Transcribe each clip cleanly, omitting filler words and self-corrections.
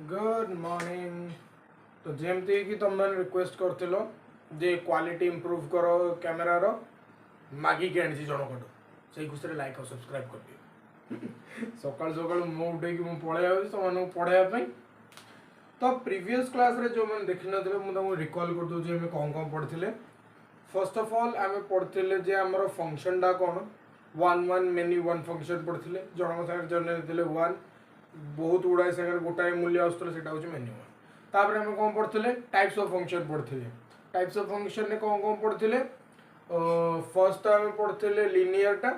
Good morning. तो जमती कि तुम मैंने रिक्वेस्ट करथिलो जे क्वालिटी इंप्रूव करो कैमेरा रो मागी के आनी जनकटू से खुशी लाइक और सब्सक्राइब कर दियो। सकाल सकाल मु उठे कि मु पळे आउछि तुम पढ़ाया ପାଇଁ। तो प्रीवियस क्लास रे जो मैंने देखि नथिले मु तुमको रिकॉल कर दउ जे हम कोन पढ़थिले। फर्स्ट ऑफ ऑल आमे पढ़थिले जे हमर फंक्शन डा कोन one one many one function पढ़थिले जनक सागर जने देले वन बहुत गुड़ाए सागर गोटाए मूल्य आसुला सेटा होची मेन्यू तापर हम कोन पढ़थिले टाइप्स ऑफ फंक्शन पढ़थिले। टाइप्स ऑफ फंक्शन ने कोन पढ़थिले फर्स्ट हम पढ़थिले लिनियर टा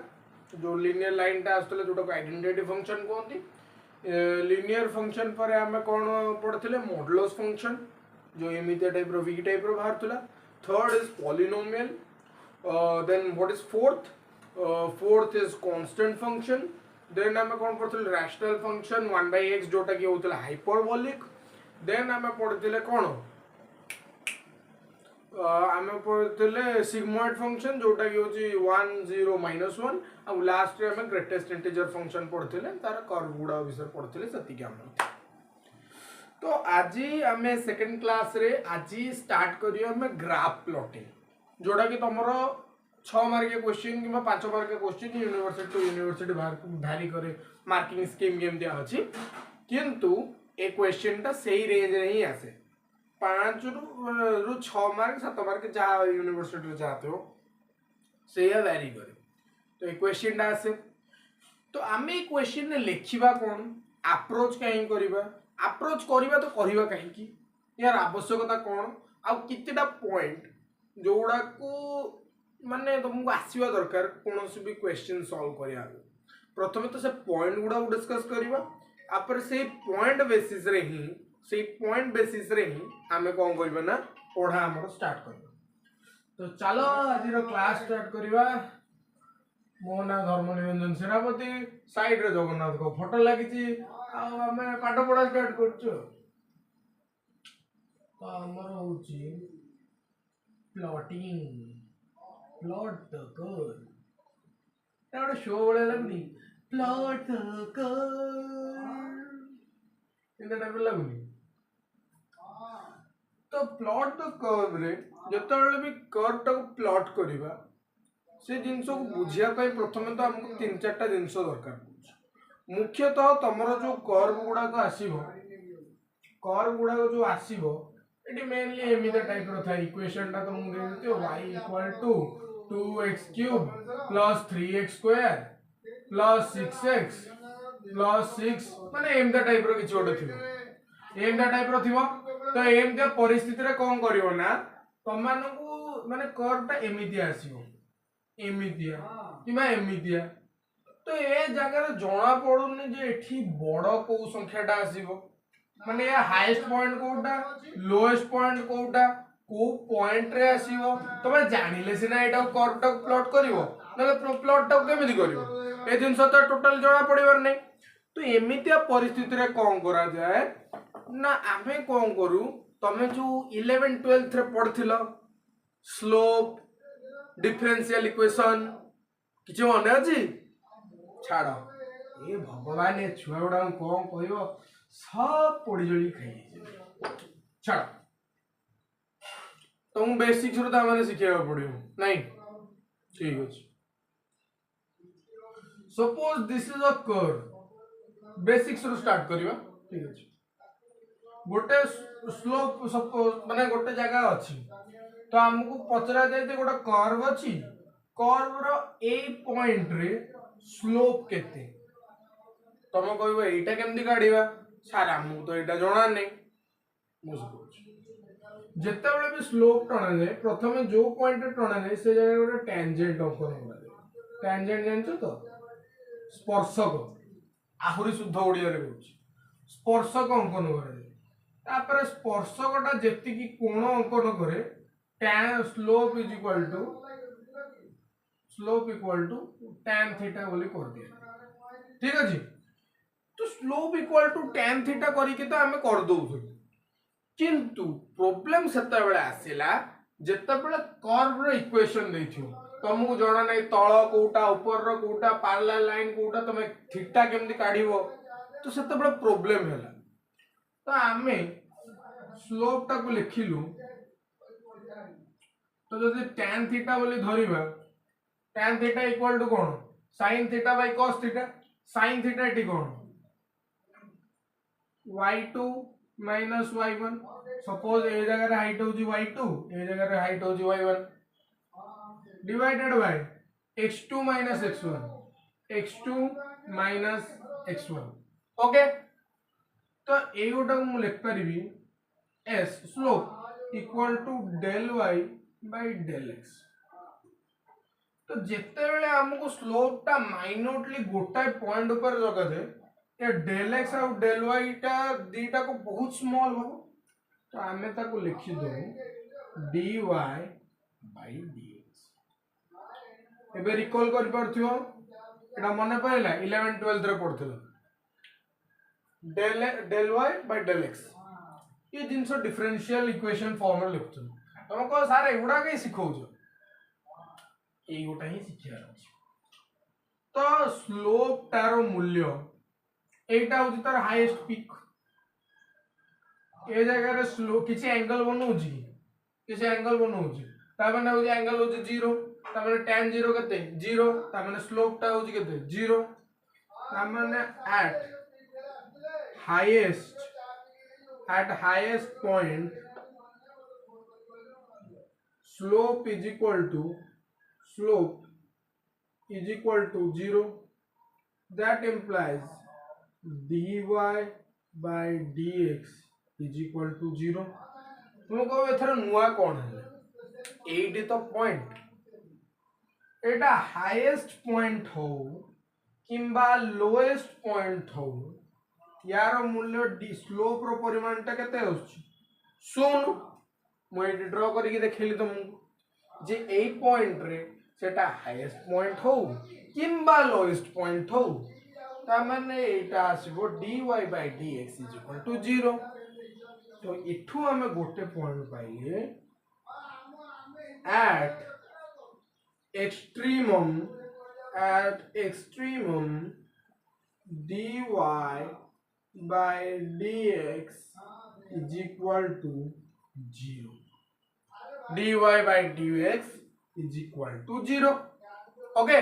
जो लिनियर लाइन टा आसुला जोटा को आइडेंटिटी फंक्शन कहंती। लिनियर फंक्शन पर हम कोन पढ़थिले मॉडुलस फंक्शन जो एमितिया टाइप रो वी टाइप रो बाहरतुला। Third is polynomial. Then what is fourth fourth is constant function. Then आम कौन पढ़ते रैशनल फंक्शन 1/x जोटा कि होता हाइपरबोलिक। देन आम पढ़ते कौन आम पढ़ते सिग्मॉइड फंक्शन जोटा कि होची 1 0 -1 आ लास्ट रे आम ग्रेटेस्ट इंटीजर फंक्शन पढ़ते तार कर्व गुड़ा विषय पढ़ते सेतिक आम। तो आज आम सेकंड क्लास रे आज स्टार्ट करियो आम ग्राफ प्लॉटिंग जोटा कि तुमरो 6 मार्क क्वेश्चन कि 5 mark question university to university भारी करे मार्किंग स्कीम केमती अच्छी किंतु ए क्वेश्चन टा सही रेंज रे ही आसे 5 रु 6 मार्क 7 मार्क जहाँ यूनिवर्सिटी चाहते हो से वैरी करे। तो ये क्वेश्चन टा आसे तो आम ये क्वेश्चन ने लिखा कौन अप्रोच कहीं करवा अप्रोच करवा तो करवा कहीं यार आवश्यकता कौन आ कितना पॉइंट जोड़ा को माने तुमको आसवा दरकार कौन भी क्वेश्चन सॉल्व करिया। प्रथम तो से पॉइंट गुड़ा डिस्कस करवा आपरे से पॉइंट बेसिस रे ही आमे कौन करबा ना पढ़ा हमर स्टार्ट करबा। तो चलो आज रो क्लास स्टार्ट करवा। मो ना धर्मनिरंजन सेनापति साइड रे जगन्नाथ को फोटो लागिची आ हमें पाठ पढ़ा स्टार्ट करछु। तो हमर होची plotting plot the curve Etah show बळे लागनी plot the curve इंदा टाइप लागनी। तो प्लॉट द कर्व रे जतବେଳେ भी कर्व टा को प्लॉट करबा से जिंस को बुझिया पई प्रथमे तो हमको 3-4टा जिंस दरकार पड़छ। मुख्यतः तमरो जो कर्व गुडा को आसीबो कर्व गुडा को जो आसीबो एटी मेनली एमिदा टाइप रो था इक्वेशन टा तुम दे देते y = 2x³ + 3x² + 6x + 6 माने एमिदा टाइप रो किछ ओटे थिबो एमिदा टाइप रो थिबो। तो एमिदा परिस्थिति रे कोन करिवो ना तमानन को माने कर्व टा एमिदिया आसीबो एमिदिया किमा एमिदिया। तो ए जगह रे जणा पडुनी जे एठी बड़ को संख्या टा आसीबो माने या हाईएस्ट पॉइंट कोटा लोएस्ट पॉइंट कोटा को पॉइंट रे आसीबो तबे जानिले सिना एटा कर्व टा प्लॉट करिवो नले प्लॉट टा केमिति करिवो ए जिंस तो टोटल जणा पडिबार नै। तो एमितिया परिस्थिति रे कोन करा जाय ना आमे कोन करू तमे जो 11 12th रे पढथिलो स्लोप डिफरेंशियल इक्वेशन किछ मने अछि छाड़ो ए भगवान ए छुआ गुडा कोन कहइबो सब पड़ी जली खाई छाड़ तुम बेसिक्स रो ता माने सिखिया पड़ियो नहीं ठीक अछि। Suppose this is a curve basics रो स्टार्ट करिवा ठीक अछि। गोटे स्लोप सपोज माने गोटे जगह अछि तो हमको पचरा जाय जे गोटे कर्व अछि कर्व रो ए पॉइंट रे स्लोप केते तमे कहबो एटा केमदी काढिबा सार हमको तो एटा जणा नै जिते बड़े भी स्लोप टणा जाए प्रथम जो पॉइंट टणा जाए से जगह गोटे टेंजेंट अंकन करा टेंजेंट जानछो तो स्पर्शक आहुरी शुद्ध ओडिया रे होछ स्पर्शक अंकन करा तापर स्पर्शकटा जेतिकी कोण अंकन करे tan slope equal to tan theta बोली कर दिया ठीक अछि। तो slope equal to tan theta करी के तो हमें कर दउथु किंतु प्रॉब्लम सेता बेले आसीला जेता बेले कर्व रो इक्वेशन देथियो तुमको जणा नै तळ कोटा ऊपर रो कोटा पैरेलल लाइन कोटा तमे थीटा केमदी काढिबो तो सेता बेले प्रॉब्लम हैला। तो आमे स्लोप टाको लिखिलु तो जदि tan थीटा बोली धरिबा tan थीटा इक्वल टू कोन sin theta by cos theta sin theta एटी कोन y2 minus y1 सपोज ए जगह रे हाइट होजी y2 ए जगह रे हाइट होजी y1 divided by x2 minus x2 minus x1 okay तो ए गोटा को लिख परिबी s slope equal to del y by del x तो जेते बेले हमको स्लोप टा माइन्यूटली गोटाए पॉइंट ऊपर जगह दे ये del x और del y टा दीटा को बहुत स्मॉल हो तो आमे ताको लिखि दो dy by dx एबे रिकॉल कर परथियो एटा मने पड़ला 11 12 रे पढ़थिलो del y by del x ये जिनस डिफरेंशियल इक्वेशन फॉर्म रे लिखथु तुम को सारे एगुडा के सिखौछ एई गोटा ही शिक्षा अछि तो स्लोप तारो मूल्य एटा होची तार हाईएस्ट पीक ए जगह रे स्लो किछि एंगल बनौछि किछि एंगल बनौछि ता माने होची एंगल होची 0 ता माने tan 0 केते 0 ता माने स्लोप टा होची केते 0 ता माने at highest point slope is equal to 0 that implies dy by dx is equal to 0 तुम कहो एथर नुआ कोन है एटी तो पॉइंट एटा हाईएस्ट पॉइंट हो किंबा लोएस्ट पॉइंट हो यार मूल्य डी स्लोप रो परिमाण टा केते होछि सुन मु एटी ड्रा करिके देखैली तुमको जे ए पॉइंट रे सेटा हाईएस्ट पॉइंट हो किंबा लोएस्ट पॉइंट हो ता माने एटा आसीबो dy by dx is equal to 0 तो इठू हमें गोटे पॉइंट पाइले at extremum dy by dx is equal to 0 dy by dx is equal to 0 okay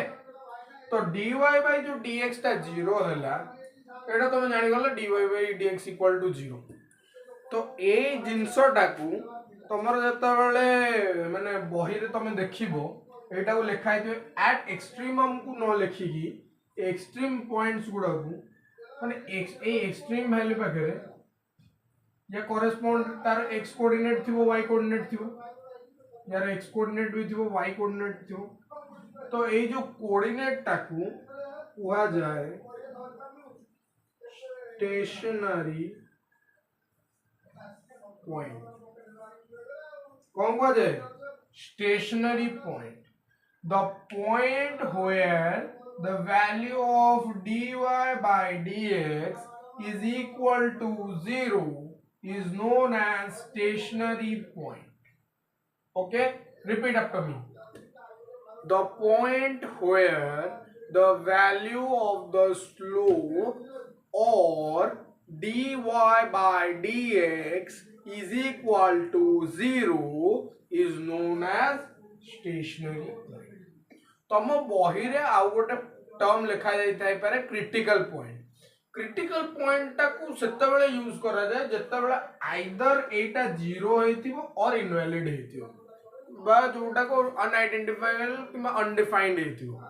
तो dy by जो dx टा 0 हैला एटा तुम जानि गलो dy by dx equal to 0 तो ए जिंसटा को तमर जता बेले माने बही रे तुम देखिबो एटा को लिखा है एट एक्सट्रीमम को न लिखी की एक्सट्रीम पॉइंट्स गुडा को माने ए एक्सट्रीम वैल्यू पाखे या कोरेस्पोंड तार x कोऑर्डिनेट थिबो y कोऑर्डिनेट थिबो यार x कोऑर्डिनेट भी थिबो y कोऑर्डिनेट थिबो तो ए जो कोऑर्डिनेट टाकू हुआ जाए स्टेशनरी पॉइंट कौन हुआ जाए stationary point the point where the value of dy by dx is equal to 0 is known as stationary point. Okay, repeat after me. The point where the value of the slope or dy by dx is equal to 0 is known as stationary point. तम बही रे आउ गोटे term लिखा जाई Thai पारे critical point टा को सेते बेले यूज करा जाय जेते बेले आइदर एटा जीरो हेतिबो और इनवैलिड हेतिबो बा जोटा को अनआइडेंटिफाइबल किबा अनडिफाइंड हेतिबो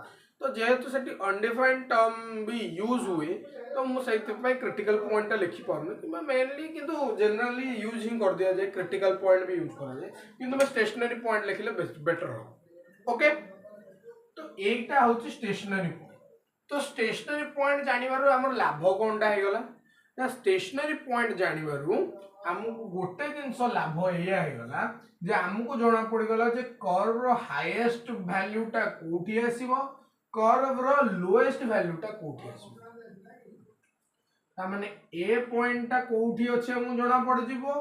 तो जेहेतु सेठी अनडिफाइंड टर्म भी यूज हुए तो मु सहित पे क्रिटिकल पॉइंट टा लिखि परनु किबा मेनली किंतु जनरली यूज ही कर दिया जाय क्रिटिकल पॉइंट भी यूज करा जाय किंतु मैं स्टेशनरी पॉइंट लिखिले बेटर हो ओके तो एटा होची स्टेशनरी पॉइंट तो स्टेशनरी पॉइंट जानिबारु हमर लाभ कोनटा हे गला ना स्टेशनरी पॉइंट जानिबारु हमकु गोटे जिंस लाभ एया हे गला जे हमकु जणा पड़ी गला जे कर्व रो हाईएस्ट वैल्यू टा कोठी आसीबो कर्व रो लोएस्ट वैल्यू टा कोठी आसीबो ता माने ए पॉइंट टा कोठी अछि हमु जणा पड़ जिवो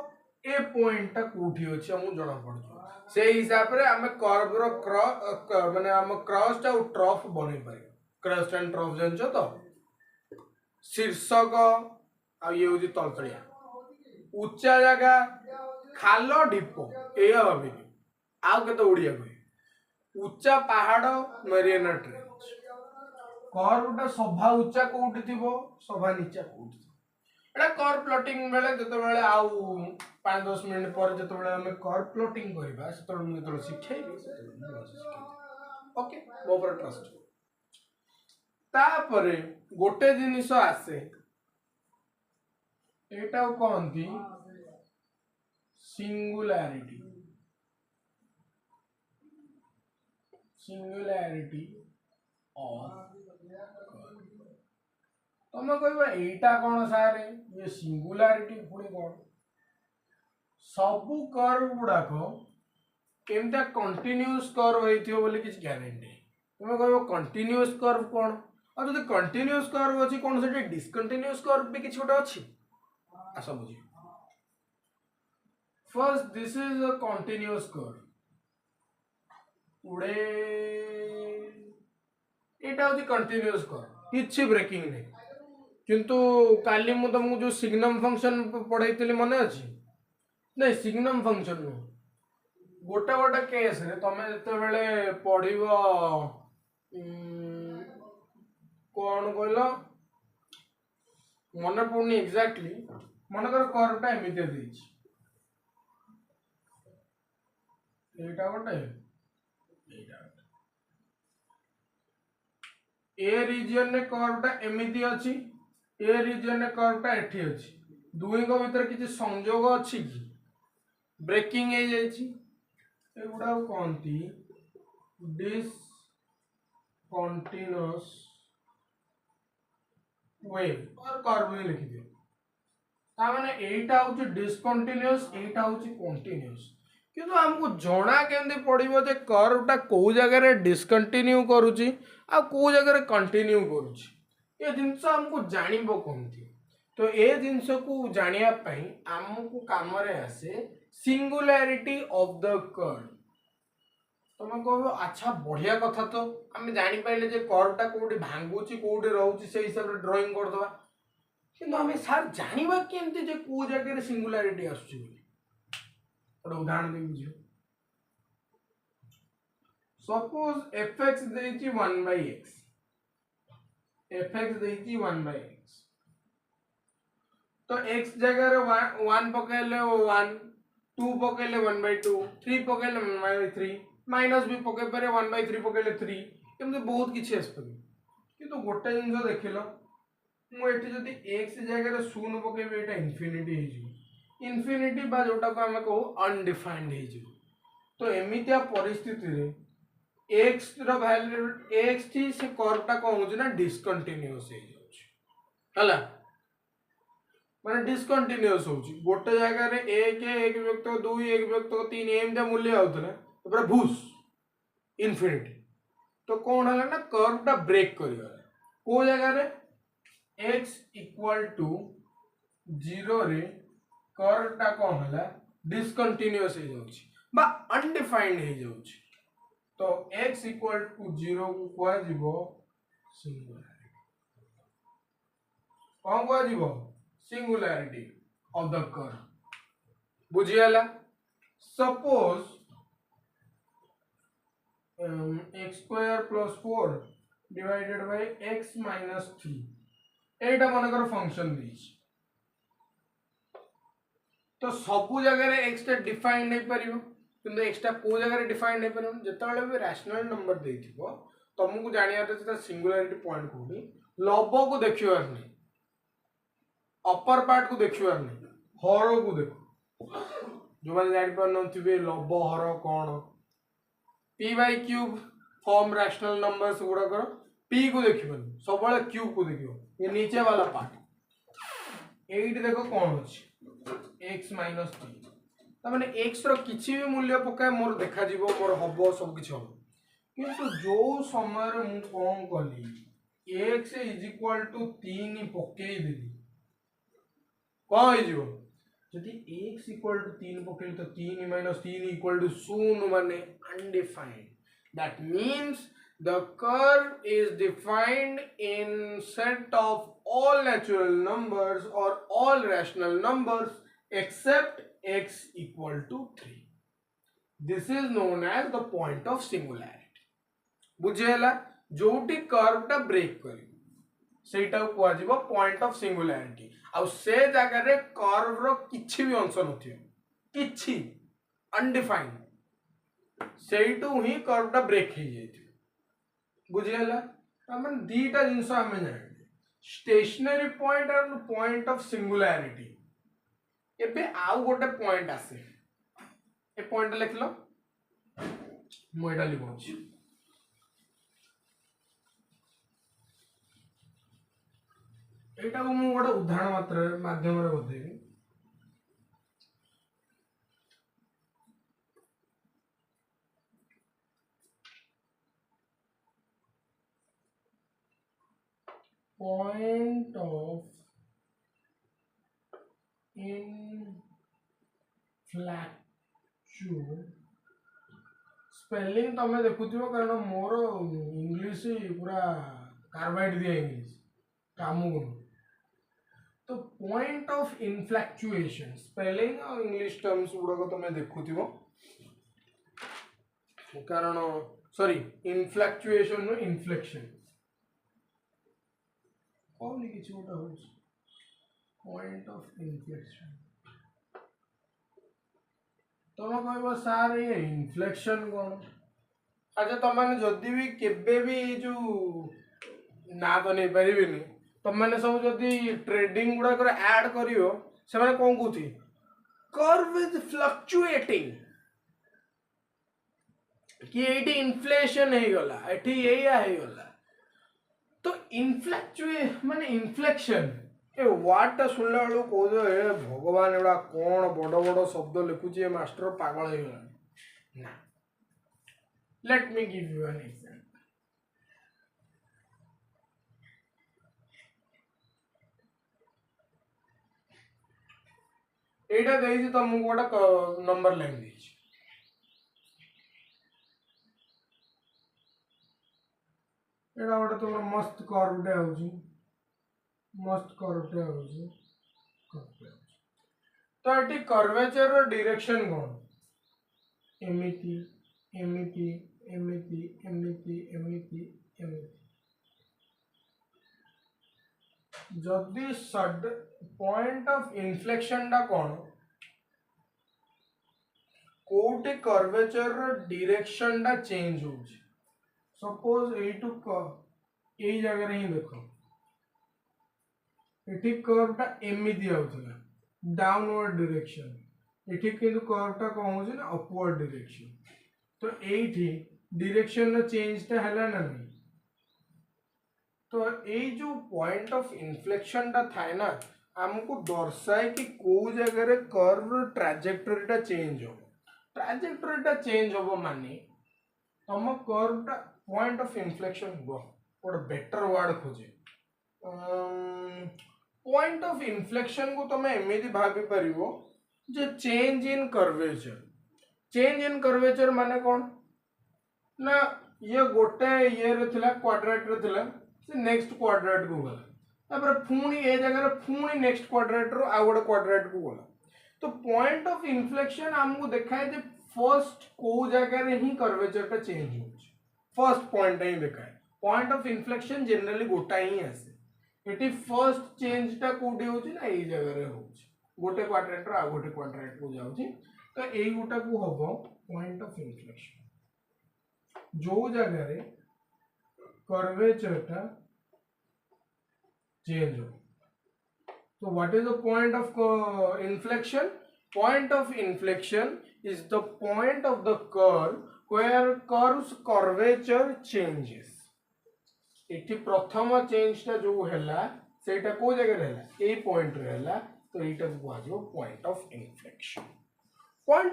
ए पॉइंट टा कोठी अछि हमु जणा पड़ जिवो से हिसाब रे हमें कर्व रो क्रॉस माने हम क्रॉस टा ट्रफ बनै पारे क्रॉस एंड ट्रफ जानछो तो शीर्षक आ ये होजी तलतलिया उच्चा जगह खाल ढीप या भाविनी आउ के ओडिया कह उच्चा पहाड़ मेरियाना ट्रेंच कर्वटा सभा उच्चा कोठी थी सभा नीचा कोठी एटा कर्व प्लॉटिंग बेले जतबेले आउ 5-10 मिनिट पर जतबेले हमें कर्व प्लॉटिंग करबा सेतबेले मु जतबेले सिखाइबी ओके मो पर ट्रस्ट तापरे गोटे जिनिस आसे एटा कहंती सिंगुलैरिटी ऑफ तुम कह एटा कौन सारे ये सिंगुलैरिटी पुणी कौन सबू कर्व गुड़ाक केमता कंटिन्यूअस कर्व होइथियो बोली किछ ग्यारंटी तुम कह कंटिन्यूअस कर्व कौन और जब कंटिन्यूअस कर्व अच्छी कौन से डिसकंटिन्यूअस कर्व भी किछ गोटे अच्छी आस बुझी first this is a continuous curve उड़े एटा होची कंटिन्यूअस कर्व किछि ब्रेकिंग नहीं किंतु काली मु तुमको जो सिग्नम फंक्शन पढ़ाई मन अच्छी नहीं सिग्नम फंक्शन नु गोटे गोटे केस रे तमे जते बेले पढ़िबो कौन कहलो मन पड़नी एक्जाक्टली मन कर कर्वटा एमिते देछि एटा गोटे ए रीजन ने कर्वटा एमिति अछि ए रीजन ने कर्वटा एठी अछि दुई को भीतर किछि संयोग अछि कि ब्रेकिंग हे जाइछि एगुडा कोनती डिसकंटीन्यूअस वेव और कर्व ही लिखि दियो ता माने एटा होछि डिसकंटीन्यूअस एटा होछि कंटीन्यूअस किंतु हमको जणा केंदे पड़िबो जे कर्वटा को जगह रे डिसकंटिन्यू करूछि आ को जगह रे कंटिन्यू करूछि ये जिनस हमको जानिबो कोनती तो ए जिनस को जानिया पई हमको काम रे आसे सिंगुलैरिटी ऑफ द कर्व तुम कहो अच्छा बढ़िया कथा तो आम जानी पाइले जे कर्वटा कोठी भांगुची कोठी रहउची से हिसाब रे ड्राइंग कर दवा किंतु हमें सर जानिबा केमती जे को जगह रे सिंगुलैरिटी आसुची बोली उदाहरण दे बुझियो सपोज fx देछि 1/x fx देछि 1/x तो x जगह रे 1 पकेले 1 2 पकेले 1/2 3 पकेले 1/3 माइनस भी पके पारे 1/3 पकेले 3 एमते बहुत किछि आसपरि किंतु गोटे जिंस देखिलो मु एठी जदी x जगह रे 0 पकेबे एटा इंफिनिटी हे जिवो इंफिनिटी बा जोटा को हमें कहू अनडिफाइंड हे जिवो तो एमितिया परिस्थिति रे x रो वैल्यू x थी से कर्वटा को होउछ ना डिसकंटीन्यूअस हे जाउछ हला माने डिसकंटीन्यूअस होउछ गोटे जगह रे 1 1 व्यक्त 2 1 व्यक्त 3 एमटा मूल्य आउतला तो पूरा भूस इंफिनिटी तो कौन है ना कर्वटा ब्रेक करियो को जगह रे x इक्वल टू 0 रे कर्वटा को होला डिसकंटीन्यूअस हे जाउछ बा अनडिफाइंड हे जाउछ तो x इक्वल टू 0 को कोआ जीवो सिंगुलैरिटी कौन कोआ जीवो सिंगुलैरिटी ऑफ द कर्व बुझियाला suppose x square plus 4 divided by x minus 3 एटा मनकर फंक्शन दिस तो सबु जगह रे x टा डिफाइन नहीं परिबो किंतु x टा को जगह रे डिफाइन नहीं परिबो जतबेले भी रैशनल नंबर देथिबो तुमको जानिया तो सिंगुलैरिटी पॉइंट कोडी लब को देखिवार नहीं अपर पार्ट को देखिवार नहीं हर को देखो जो माने जानि पर नथिबे लब हर कोन p by cube form rational numbers गुडा कर p को देखिबन सब वाला क्यूब को देखियो ये नीचे वाला पार्ट 8 देखो कोन अछि x माइनस 3 त माने x रो किछि भी मूल्य पकाय मोर देखा जीवो मोर हबो सब किछि हबो किंतु जो समय रे मु कोन कली x इज इक्वल टू 3 पकेई देली कोन हो जीवो यदि x इक्वल टू 3 पकेली तो 3 माइनस 3 इक्वल टू 0 माने undefined that means the curve is defined in set of all natural numbers or all rational numbers except x equal to 3. This is known as the point of singularity. बुझेला जोटी curve टा break करी सेटा को जीवो point of singularity आ से जगह रे curve रो किछि भी अंश नथियो किछि अनडिफाइंड सेटू ही कर्व टा ब्रेक ही जेति बुझेला हमन दीटा जिंस हमें जाने स्टेशनरी पॉइंट और पॉइंट ऑफ सिंगुलैरिटी एबे आउ गोटे पॉइंट आसे ए पॉइंट लिख लो मु एटा लिखौछि एटा को मु गोटे उदाहरण मात्र माध्यम रे बतेबी point of inflection स्पेलिंग तमे देखुथिबो कारण मोर इंग्लिश पूरा कार्बाइड दिया इंग्लिश कामु तो पॉइंट ऑफ इनफ्लैक्चुएशन स्पेलिंग और इंग्लिश टर्म्स गुडा तमे देखुथिबो कारण सॉरी इनफ्लैक्चुएशन नो इन्फ्लेक्शन कौन लिखी छोटा हो पॉइंट ऑफ इन्फ्लेक्शन तुम कह सार ये इन्फ्लेक्शन कौन अच्छा तुम जदि भी केबे भी जो ना तो नहीं पारिबेनी तुम मैंने सब जदि ट्रेडिंग गुड़ा ऐड करियो से माने कौन कहती कर्व इज फ्लक्चुएटिंग कि एटी इन्फ्लेशन हे गला एटी एया हे गला तो इनफ्लैक्चुए माने इन्फ्लेक्शन ए वर्ड टा सुनला बेलू कहो ए भगवान एडा कोन बड़ बड़ शब्द लिखुची ए मास्टर पागल हे गला ना let me give you an example एटा देइछि तुमको गोटा नंबर लाइन देइछि एटा गोटे तुम मस्त कर्व टे आउछि मस्त कर्व टे आउछि तो एटी कर्वेचर रो डायरेक्शन कोन एमिति एमिति एमिति एमिति एमिति एमिति जदि सड पॉइंट ऑफ इन्फ्लेक्शन टा कोन कोटे कर्वेचर रो डायरेक्शन टा चेंज होछि सपोज ए टू ए जगह रे ही देखो एठी कर्व टा एमिति आउथला डाउनवर्ड डायरेक्शन एठी किंतु कर्व टा कोन होछि ना अपवर्ड डायरेक्शन तो एठी डायरेक्शन रो चेंज टा हला ना नहीं तो ए जो पॉइंट ऑफ इन्फ्लेक्शन टा थाए ना हमको दर्शाए कि को जगह रे कर्व ट्रैजेक्टरी टा चेंज हो ट्रैजेक्टरी टा चेंज हो माने हम कर्व टा पॉइंट ऑफ इन्फ्लेक्शन हो और बेटर वर्ड खोजे पॉइंट ऑफ इन्फ्लेक्शन को तुम एमती भाभी परिवो जे चेंज इन कर्वेचर माने कौन ना ये गोटे ये रे थिला क्वाड्रेट रे थिला से नेक्स्ट क्वाड्रेट को गला तापर पुणी ए जगह रे पुणी नेक्स्ट क्वाड्रेट रो आ गोटे क्वाड्रेट को गला तो पॉइंट ऑफ इन्फ्लेक्शन हमको देखाए जे फर्स्ट को जगह रे ही कर्वेचर टा चेंज हो फर्स्ट पॉइंट ही देखाए पॉइंट ऑफ इन्फ्लेक्शन जनरली गोटा ही आसे एटी फर्स्ट चेंज टा कोडी होची ना ए जगह रे होची गोटे क्वाड्रेंट रो आ गोटे क्वाड्रेंट को जाउची तो एई गोटा को हबो पॉइंट ऑफ इन्फ्लेक्शन जो जगह रे कर्वेचर टा चेंज हो तो what is the point of inflection point of inflection is the point of the curve where curves curvature changes एठी प्रथम चेंज टा जो हैला सेटा को जगह रहला ए पॉइंट रहला तो एटा को आजो पॉइंट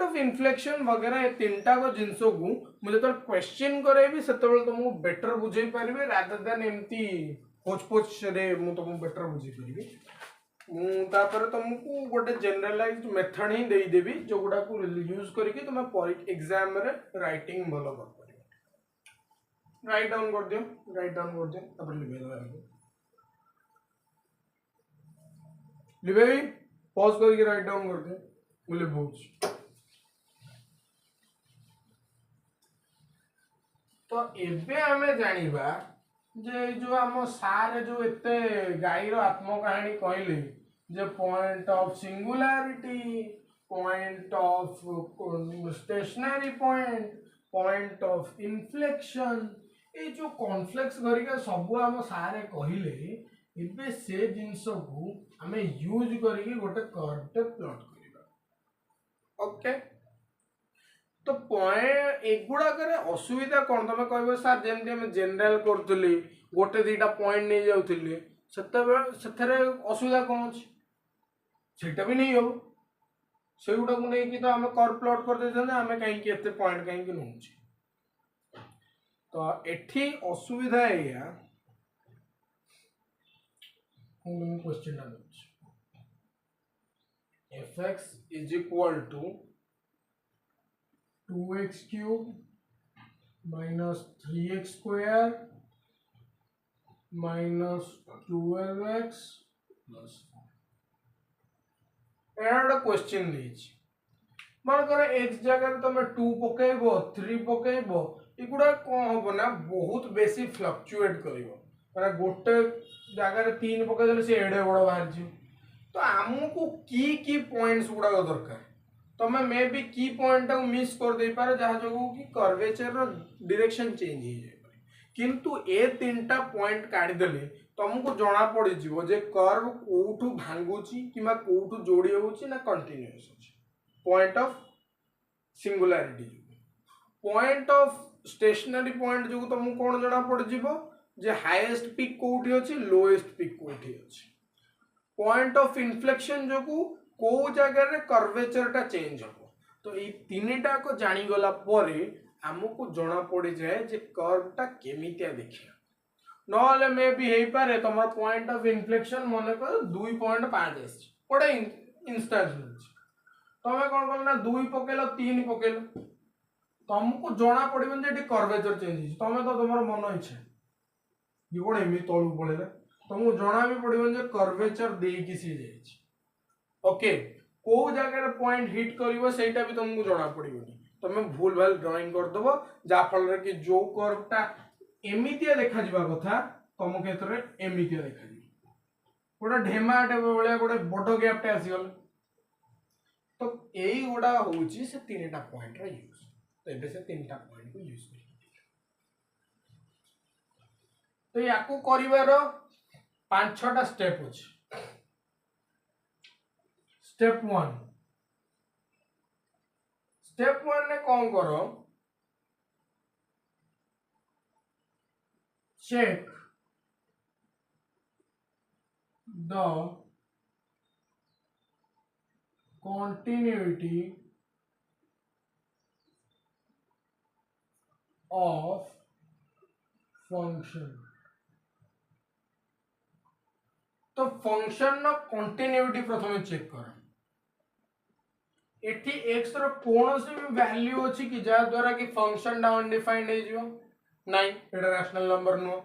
ऑफ इन्फ्लेक्शन वगैरह ए तीनटा को जिंसो को मुझे तो क्वेश्चन करेबी सेतेबेल तुमको बेटर बुझे पारिबे रादर देन एम्ति पोच रे मु तुमको बेटर बुझे पारिबे तापर तुमको गोटे जनरलाइज्ड मेथड ही दे देबी जो गुडा को यूज करके तुम एग्जाम रे राइटिंग भलो कर परिबो राइट डाउन कर दियो तापर लिबे दो लिबे पॉज करके राइट डाउन करके बोले बहुत। तो एबे हमें जानिबा जे जो हम सारे जो एते गाईर आत्मकाहानी कहले जे point of singularity, point of stationary point, point of inflection, ये जो कॉन्फ्लेक्स करिका सब हम सारे कहले एबे से जिंस को हमें यूज करके गोटे कर्व टे प्लॉट करिबा। ओके, तो पॉइंट एगुड़ा करे असुविधा कौन तुम कह सर जमी आम जेनेल करूली गोटे दीटा पॉइंट नहीं जाऊली से असुविधा कौन अच्छी सेटा भी नहीं हम से गुड़ा को नहीं तो आम कर्व प्लॉट कर देते आम कहीं एत पॉइंट कहीं नौ। तो एठी असुविधा या question fx is equal to 2x cube minus 3x square minus 12x plus 4 Etah question दीची मन कर x जगह तुम 2 पकेबो 3 पकेबो एगुड़ा कौन हम ना बहुत बेसी फ्लक्चुएट करिवो माने गोटे जगह 3 पकेदेले से एडे बड़ बाहर जी। तो आमको की पॉइंट्स गुड़ा दरकार तमें मे भी की पॉइंट को मिस कर दे पारे जहाँ जो कि कर्वेचर रो डायरेक्शन चेंज हो जाए किंतु ए तीनटा पॉइंट काढ़ी देले तुमको जना पड़ जिवो जे कर्व कोठू भांगुची किमा कोठू जोड़ी होउची ना कंटीन्यूअस अछि। Point of singularity point of stationary point जो तुमको कोन जना पड़ जिवो जे हाईएस्ट पीक कोठी अछि लोएस्ट पीक कोठी अछि। पॉइंट ऑफ इन्फ्लेक्शन जो को जगह रे कर्वेचर टा चेंज हो। तो ये तीनटा को जानी गला परे हमको जना पड़ जाए जे कर्व टा केमितिया देखिया नले मे भी हेई पारे तमर पॉइंट ऑफ इन्फ्लेक्शन मन कर 2.5 आछि कोडे इंस्टेंस तमे कोन करना 2 पकेलो 3 पकेलो तुमको जना पड़बन जे कर्वेचर चेंज हो तमे तो तमर मन इच्छा ये कोन एमी तळु पळेला तुमको जना भी पड़बन जे कर्वेचर देई कि सी जाई। ओके को जगह रे पॉइंट हिट करिवो सेटा भी तुमको जना पड़िबनी तमे भूल भाल ड्राइंग कर दबो जा फल रे कि जो कर्वटा एमितिया देखा जिबा कथा तुम क्षेत्र रे एमितिया देखा जिवो गोटा ढेमाटे बेले गोटे बड़ गैपटे आसी गल। तो एई गोटा होउची से तीनटा पॉइंट रे यूज तो एबे से तीनटा पॉइंट को यूज कर तो याकू करिवार 5-6टा स्टेप अछि। स्टेप 1 ने कौन करो check the continuity of function। तो फंक्शन न कंटिन्यूटी प्रथम चेक कर एठी x रो कोनोसी भी वैल्यू अछि कि जा द्वारा कि फंक्शन डा अनडिफाइंड हे जिवो नाही एटा रैशनल नंबर नो।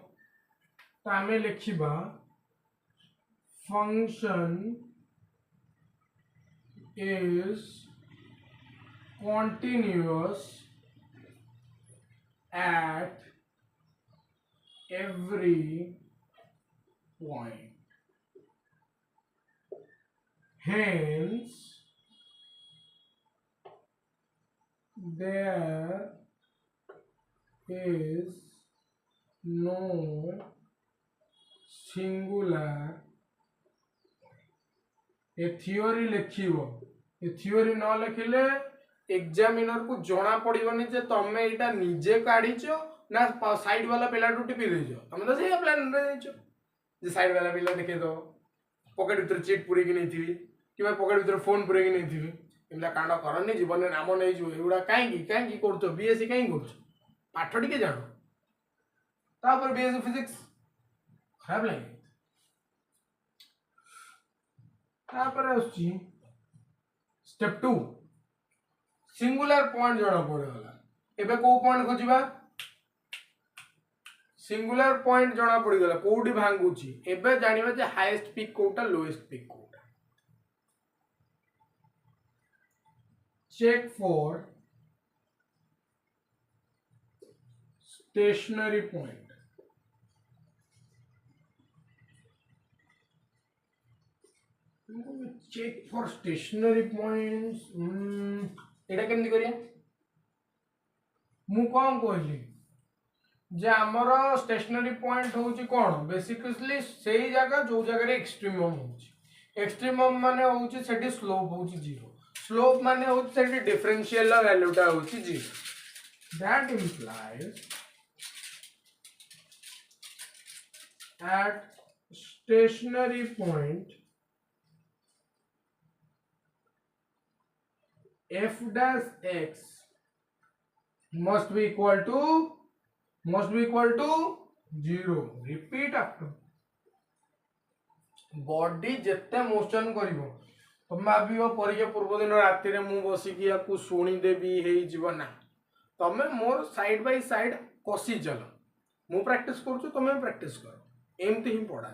तो हमें लिखिबा function is continuous at every point, hence there is no singular ए थियोरी लिखिबो ए थियोरी न लिखिले एग्जामिनर को जना पड़िबनी जे तमे एटा निजे काढिचो ना साइड वाला पिला टुटी पी देजो तमे तो से प्लान रे देजो जे साइड वाला पिला देखे दो पॉकेट भीतर चीट पुरे कि नै थिबी कि पॉकेट भीतर फोन पुरे कि नै थिबी इमला कांड करनी जीवन में नाम नहीं जो एगुड़ा कहीं कर बीएससी कहीं कर पाठ टी जान तापर बीएससी फिजिक्स खराब लगे तापर आछि स्टेप 2 सिंगुलर पॉइंट जणा पड़ेगला एबे को पॉइंट खोजिबा सिंगुलर पॉइंट जणा पड़ीगला कोडी भांगुची एबे जानिबा जे हाईएस्ट पीक कोटा लोएस्ट पीक कोटा check for stationary point. Check for stationary points. एटा केमती करिया मु कौन कहली जे आमर स्टेशनरी पॉइंट होची कोन बेसिकली सेही जगह जो जगह रे एक्सट्रीमम होची एक्सट्रीमम माने होची सेठी स्लोप होची 0 स्लोप माने होची सेठी डिफरेंशियल वैल्यूटा होची 0 that implies at stationary point f dash x must be equal to 0. repeat after body जेते मोशन करिवो तुम भाबियो परीक्षा पूर्व दिन राति रे मु बसी कि याकू सुनी देबी हेई जीव ना तमे मोर साइड बाय साइड कसी चलो मु प्रैक्टिस करछु तमे प्रैक्टिस करो एमती ही पढ़ा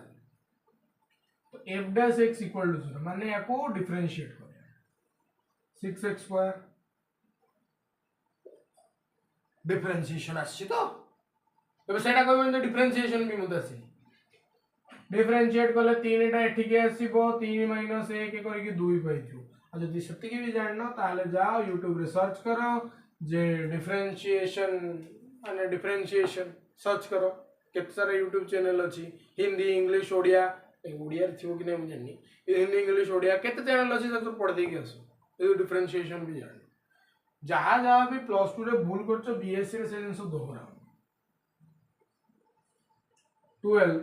तो f dash x equal to 0 माने याकू डिफरेंशिएट कर 6x स्क्वायर डिफरेंशिएशन आछि तो तबे सेटा कहबे तो डिफरेंशिएशन भी मुदा से डिफरेंशिएट कले 3 टा एठी के आसीबो 3 - 1 करके 2 पाइथु आ जदि सत्य के भी जानना ताले जाओ YouTube रे सर्च करो जे डिफरेंशिएशन माने डिफरेंशिएशन सर्च करो केते सारा YouTube चैनल अछि हिंदी इंग्लिश ओडिया ओडिया रे थिबो कि नै हम जाननी हिंदी इंग्लिश ओडिया केते चैनल अछि त पढ़ दे के आसो ये डिफरेंशिएशन भी जान जहाँ जहाँ भी +2 रे भूल करछो बीएससी रे से जिंस दोहरा 12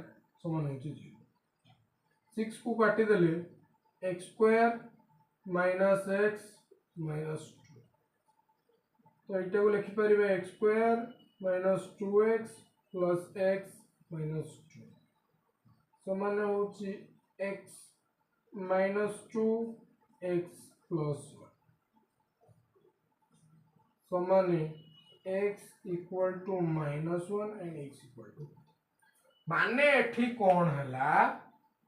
समान होची 6 को काटी देले x square minus x minus 2 तो एटा को लिखि परिबे x square minus 2x plus x minus 2 समान होची x माइनस 2 x प्लस 1 समान x equal to -1 and x equal to माने एठी कोन हला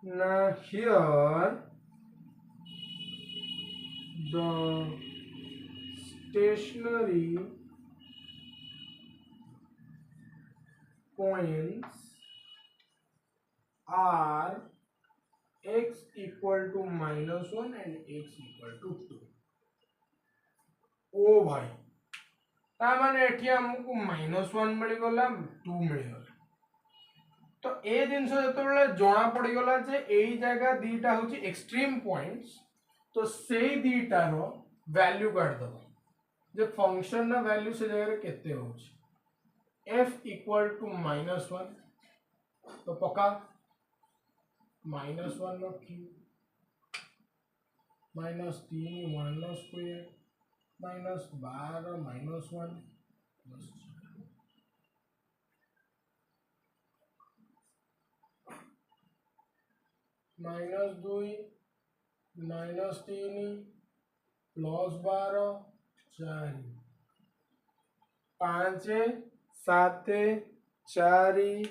ना here the stationary points are x equal to -1 and x equal to 2 ओ भाई ता माने एठी हमकु -1 मिल गला 2 मिल गला तो ए जिंस जतबेले जोना पड़ी गला जे एई जगह दीटा होची एक्सट्रीम पॉइंट्स तो सेई दीटा रो वैल्यू काट दबो जे फंक्शन ना वैल्यू से जगह रे केते होची f इक्वल टू -1 तो पक्का -1 रखी -3 1 स्क्वायर -12 -1 -2 -3 +12 4 5 7 4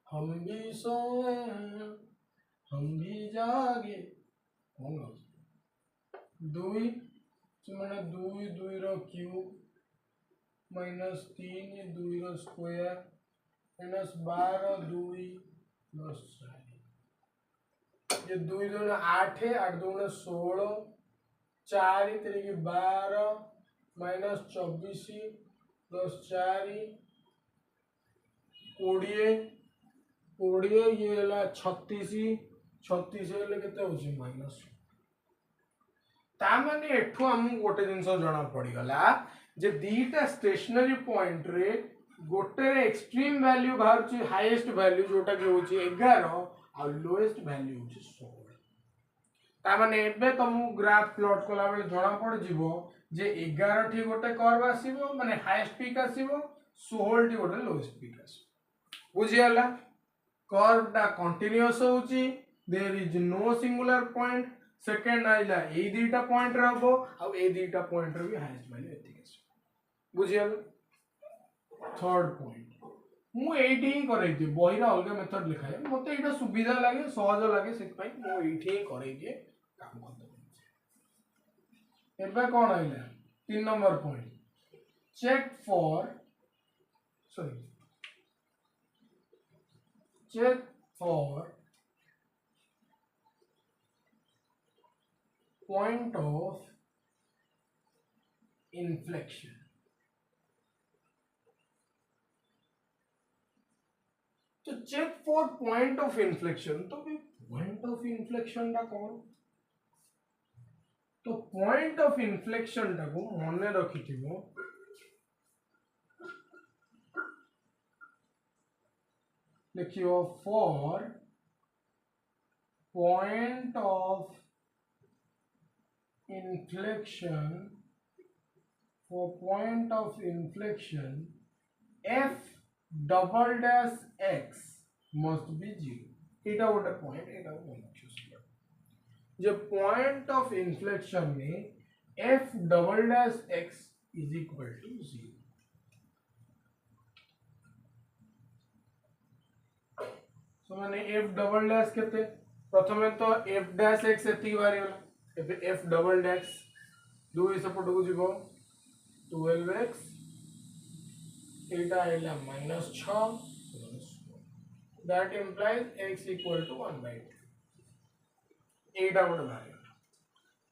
हम भी सोए हम भी जागे कौन दुई माने 2 2 रो क्यूब -3 2 रो स्क्वायर -12 2 +4 ये 2 2 8 8 2 16 4 3 12 -24 +4 20 ये हला 36 36 हेले केते होची माइनस ता माने एठो हम गोटे जिंस जणा पड़ी गला जे दीटा स्टेशनरी पॉइंट रे गोटे रे एक्सट्रीम वैल्यू बाहर छि हाईएस्ट वैल्यू जोटा के होची 11 आ लोएस्ट वैल्यू होची 16 ता माने एबे तुम ग्राफ प्लॉट कला बेले जणा पड़ जिवो जे 11 ठी गोटे कर्व आसीबो माने हाईएस्ट पीक आसीबो 16 ठी गोटे लोएस्ट पीक आसीबो बुझियाला कर्व टा कंटीन्यूअस होची there is no singular point second आइला ए दीटा पॉइंट रहबो आ ए दीटा पॉइंट रे भी हाईएस्ट वैल्यू एतिक आसीबो बुझियाला थर्ड पॉइंट मु एठी ही करै बहिरा अलग मेथड लिखाए मते एटा सुविधा लागे सहज लागे से मु एठी ही करै काम खत्म। एबे कौन आइला 3 number point check for point of inflection. तो check for point of inflection, तो पॉइंट ऑफ इन्फ्लेक्शन टा कौन? तो पॉइंट ऑफ इन्फ्लेक्शन टा को मन रखिथिबो लिखियो for point of inflection f double dash x must be 0। एटा गोटे पॉइंट, एटा जो पॉइंट ऑफ इन्फ्लेक्शन में f double dash x is equal to 0। तो माने f डबल डैश केते प्रथमे तो f डैश x एति बारी होला एबे f डबल डैश 2 सपोर्ट को जीवो 12x एटा आइला -6 that implies x equal to 1/2। एटा गोटे बारी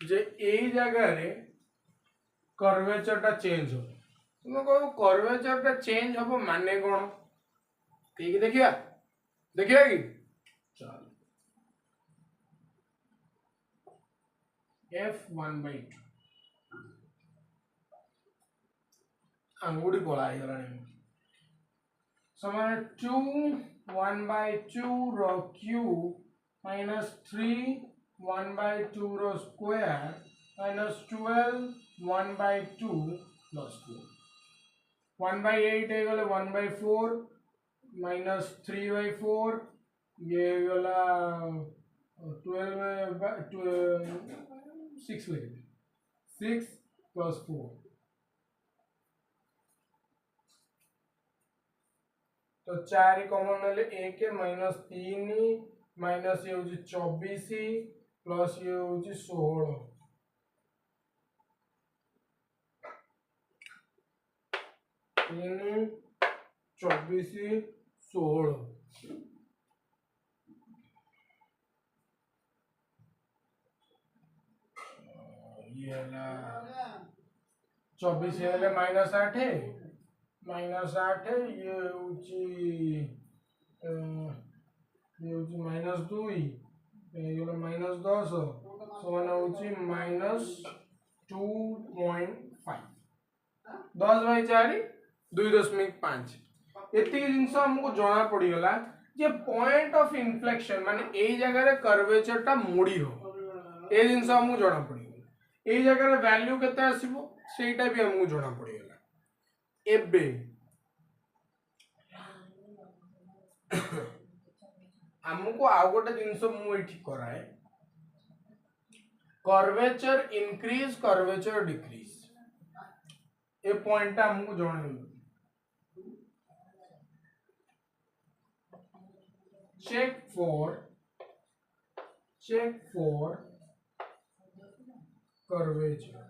जे ए जगह रे कर्वेचर टा चेंज हो। तुम कहो कर्वेचर टा चेंज हो माने कोन ठीक देखिया देखिए कि चल f1/2 अंगुड़ी कोला आई गलानी समान 2 1/2 रो क्यूब माइनस 3 1/2 रो स्क्वायर माइनस 12 1/2 प्लस 4 1/8 है गले 1/4 माइनस 3/4 ये वाला 6 लगे 6 प्लस 4 तो 4 कॉमन ले 1 माइनस 3 माइनस ये होची 24 प्लस ये होची 16 3 24 16 ये 24 है माइनस 8 है ये होची माइनस 2 ये माइनस 10 समान होची माइनस 2.5 10/4 2.5 एति जिंस हमको जाना पड़ी गला जे पॉइंट ऑफ इन्फ्लेक्शन माने ए जगह रे कर्वेचर टा मोड़ी हो ए जिंस हमको जाना पड़ी गला ए जगह रे वैल्यू केते आसीबो सेटा भी हमको जाना पड़ी गला। एबे हमको आ गोटे जिंस मु एठी कराए कर्वेचर इंक्रीज कर्वेचर डिक्रीज ए पॉइंट टा हमको जाने check for curvature।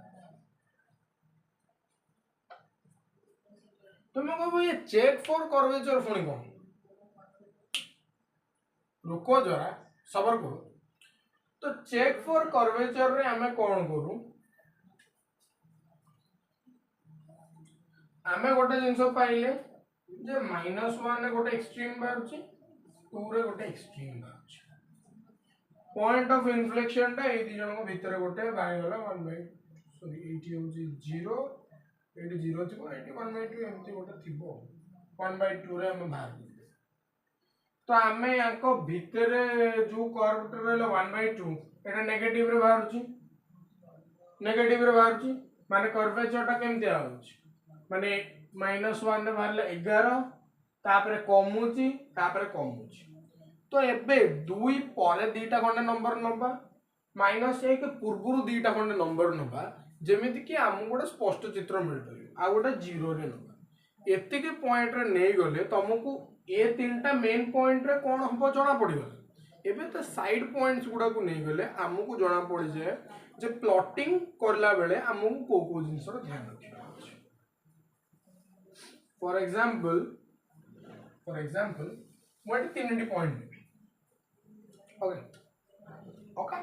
तुम कहो ये चेक फॉर कर्वेचर पुणी कौन रुको जरा सबर करो। तो चेक फॉर कर्वेचर रे हमें कौन करू हमें गोटे जिंस पाइले जे -1 रे गोटे एक्सट्रीम बाहर 2 रे गोटे एक्सट्रीम बाहर पॉइंट ऑफ इन्फ्लेक्शन टा ए दी जन को भीतर गोटे बाय गला 1/2 सॉरी 80 होची 0 एटी 0 थिबो 1/2 एमती गोटे थिबो 1/2 रे हम बाहर तो हमें याको भीतर जो कर्व रहलो 1/2 एटा नेगेटिव रे बाहरची माने कर्वेचर टा केमते आउची माने -1 रे बाहरले 11 तापरे कमुची तो एबे 2 परे दीटा खंडे नंबर नबा -1 पूर्वरु दीटा खंडे नंबर नबा जेमिति कि हम गोटे स्पष्ट चित्र मिल परियो आ गोटे 0 रे नबा एति के पॉइंट रे नै गले तुमको ए तीनटा मेन पॉइंट रे कोन हबो जणा पड़ियो एबे तो साइड पॉइंट्स गुडा को नहीं गले आमको जना पड़ जाए जे प्लॉटिंग करला बेले आमको को जिंस रो ध्यान रखिबा अछि फॉर एग्जांपल व्हाट तीनटी पॉइंट ओके ओके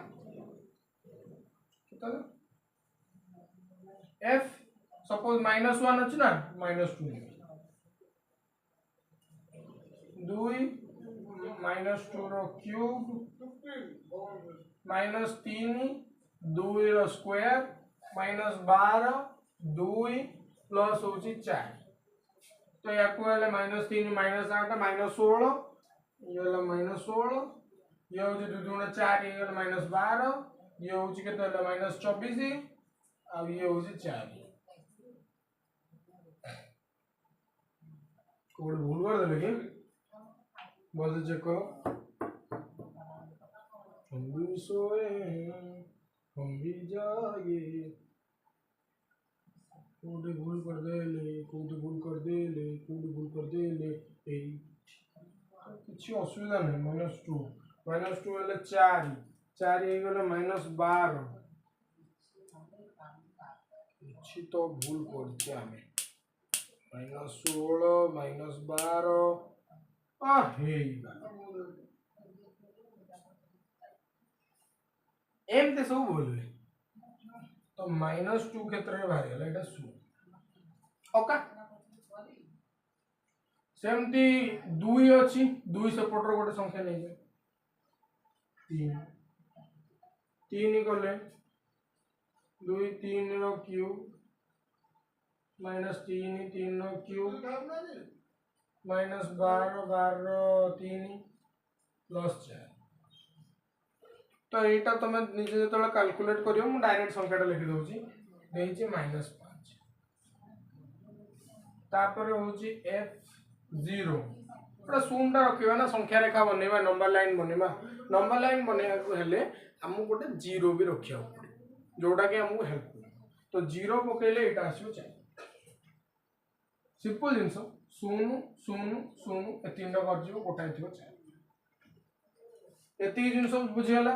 कितना f सपोज -1 अछि ना -2 2 -2 रो क्यूब -3 2 रो स्क्वायर -12 2 प्लस होची 4 तो या को वाले -3 -8 -16 ये वाला -16 ये होची 2 दूना 4 ये वाला -12 ये होची केते वाला -24 अब ये होची 4 कोड भूल कर देले के बस चेक करो हम भी सोए हम भी जागे कोड भूल कर देले ए किछि असुविधा नहीं -2 वाले 4 ये वाला -12 किछि तो भूल करछे हमें -16 -12 एमते सब बोलले तो -2 क्षेत्र में बाहर गला एटा सु ओका सेमती 2 अछि 2 सपोर्ट रो गोटे संख्या नै जाय 3 गले 2 3 रो क्यूब -3 रो क्यूब -12 रो 3 प्लस 4 तो एटा तुम निजे जो कैलकुलेट करियो मु डायरेक्ट संख्याटा लिखि दउची देइची -5 तापर होची f0 पूरा शून्यटा रखिबा ना संख्या रेखा बनेबा नंबर लाइन बनेबा को हेले हमु गोटे 0 भी रखिया पड़े जोटा के हमु हेल्प कर तो 0 पकेले एटा आसीओ चाहिए सिंपल जिंस 0 0 0 ए तीनटा करजियो गोटा थिबो चाहिए एती जिंस बुझियला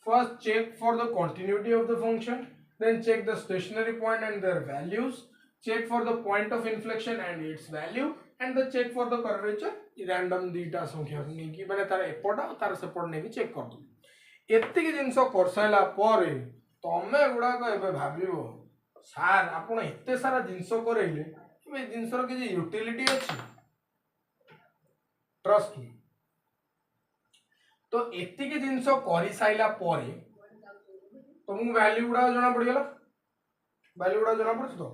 First, check for the continuity of the function. Then check the stationary point and their values. Check for the point of inflection and its value. And the check for the curvature. Random data संख्या नहीं माने तार एपटा तार सेपट नहीं check कर दो एत्ते के जिंस कर साइला परे तमे गुडा को एबे भाबिबो सर आपण एत्ते सारा जिंस करैले ए जिंस रो के यूटिलिटी अछि ट्रस्ट मी तो एत्ते के जिंस करि साइला परे तुमको वैल्यू गुडा जना पड़ गेला वैल्यू गुडा जना पड़ तो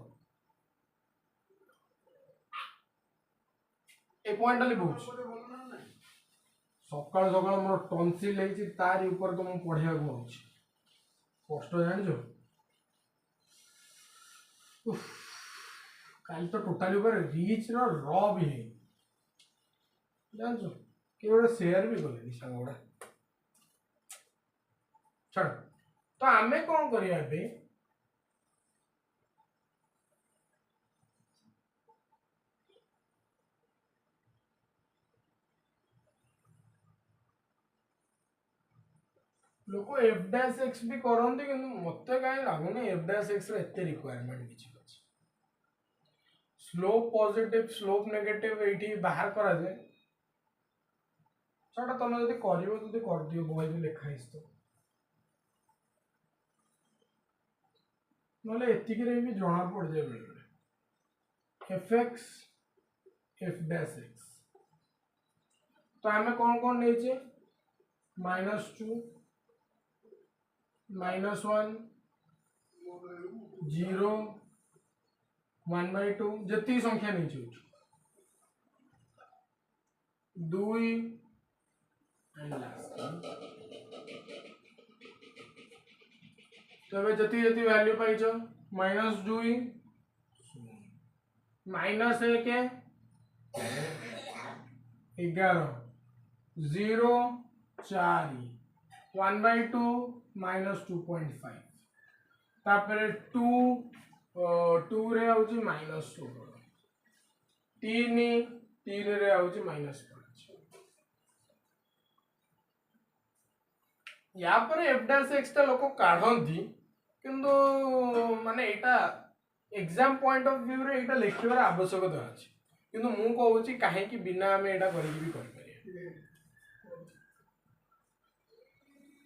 ए पॉइंट वाली बुझ सकाळ सकाळ मोर टॉन्सिल लेछि तारी ऊपर तुम पढिया को होछि कष्ट जानि जो काल तो टोटली ऊपर रीच रो भी है जान जो के बड़ा शेयर भी करले संग बड़ा छड़ तो आमे कोन करिया बे लोको f'(x) भी करंती किंतु मते काई लागुनी f'(x) रे एते रिक्वायरमेंट किछि अछि स्लोप पॉजिटिव स्लोप नेगेटिव एठी बाहर करा जाय छोटा तुम जदि करिवो जदि कर दियो बही भी लिखा हिस तो नले एतिक रे भी जणा पड़ जाय बेले fx f'(x) तो हमें कौन नहीं छे -2 -1 0 1/2 जति संख्या नहीं छे 2 तो जति जति वैल्यू पाइछ -2 -1 11 0 4 1/2 -2.5 तापर 2 रे आउची -16 3 रे आउची -5 या पर एफ डैश एक्स टा लोक काढंती किंतु माने एटा एग्जाम पॉइंट ऑफ व्यू रे एटा लिखिबार आवश्यकता अछि किंतु मु कहूची काहे कि बिना हमें एटा करि भी कर पारे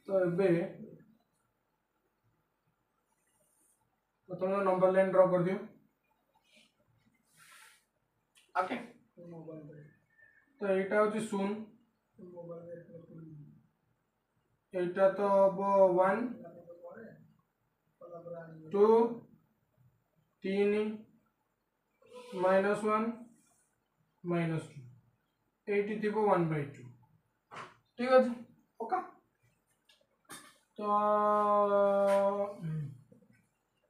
तो एबे तो तुम नंबर लाइन ड्रॉ कर दियो ओके तो एटा होची शून एटा तो अब 1 2 3 -1 -2 एटी थी 1/2 ठीक है ओके तो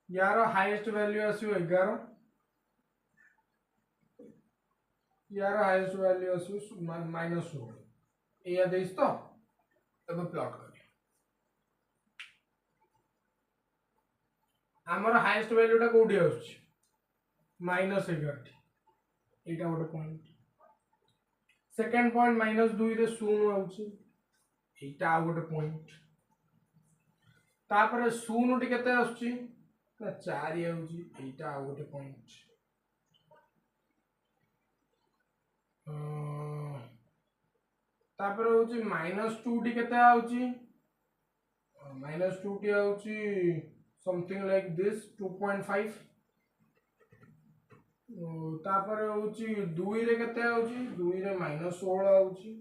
यार हाईएस्ट वैल्यू आसो 11 यार हाईएस्ट वैल्यू आसो -16 या देस तो अब प्लॉट कर आमर हाईएस्ट वैल्यू टा कोठी आउछ -11 एटा गोटे पॉइंट सेकंड पॉइंट -2 रे 0 आउछ एटा आ गोटे पॉइंट तापर 0 टी केते आउछ ना 4 आउछ एटा आ गोटे पॉइंट तापर होची -2 टी केते आउछ -2 टी आउछ something like this 2.5 तापर होची 2 रे केते आउची 2 रे -16 आउची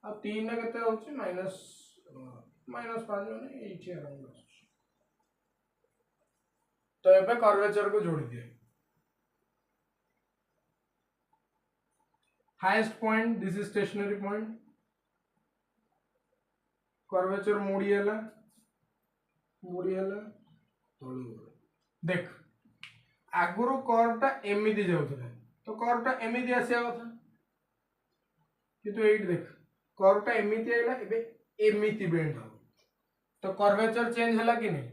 आ 3 रे केते आउची -5 माने एठी अराउंड आउची तो एबे कर्वेचर को जोड़ी दिए highest point this is stationary point curvature मोड़ी हला देख आगुरु कर्वटा एमिति जाउथला तो कर्वटा एमिति आसिया कथा किंतु एट देख कर्वटा एमिति आइला एबे एमिति बेंड हो तो कर्वेचर चेंज हला कि नहीं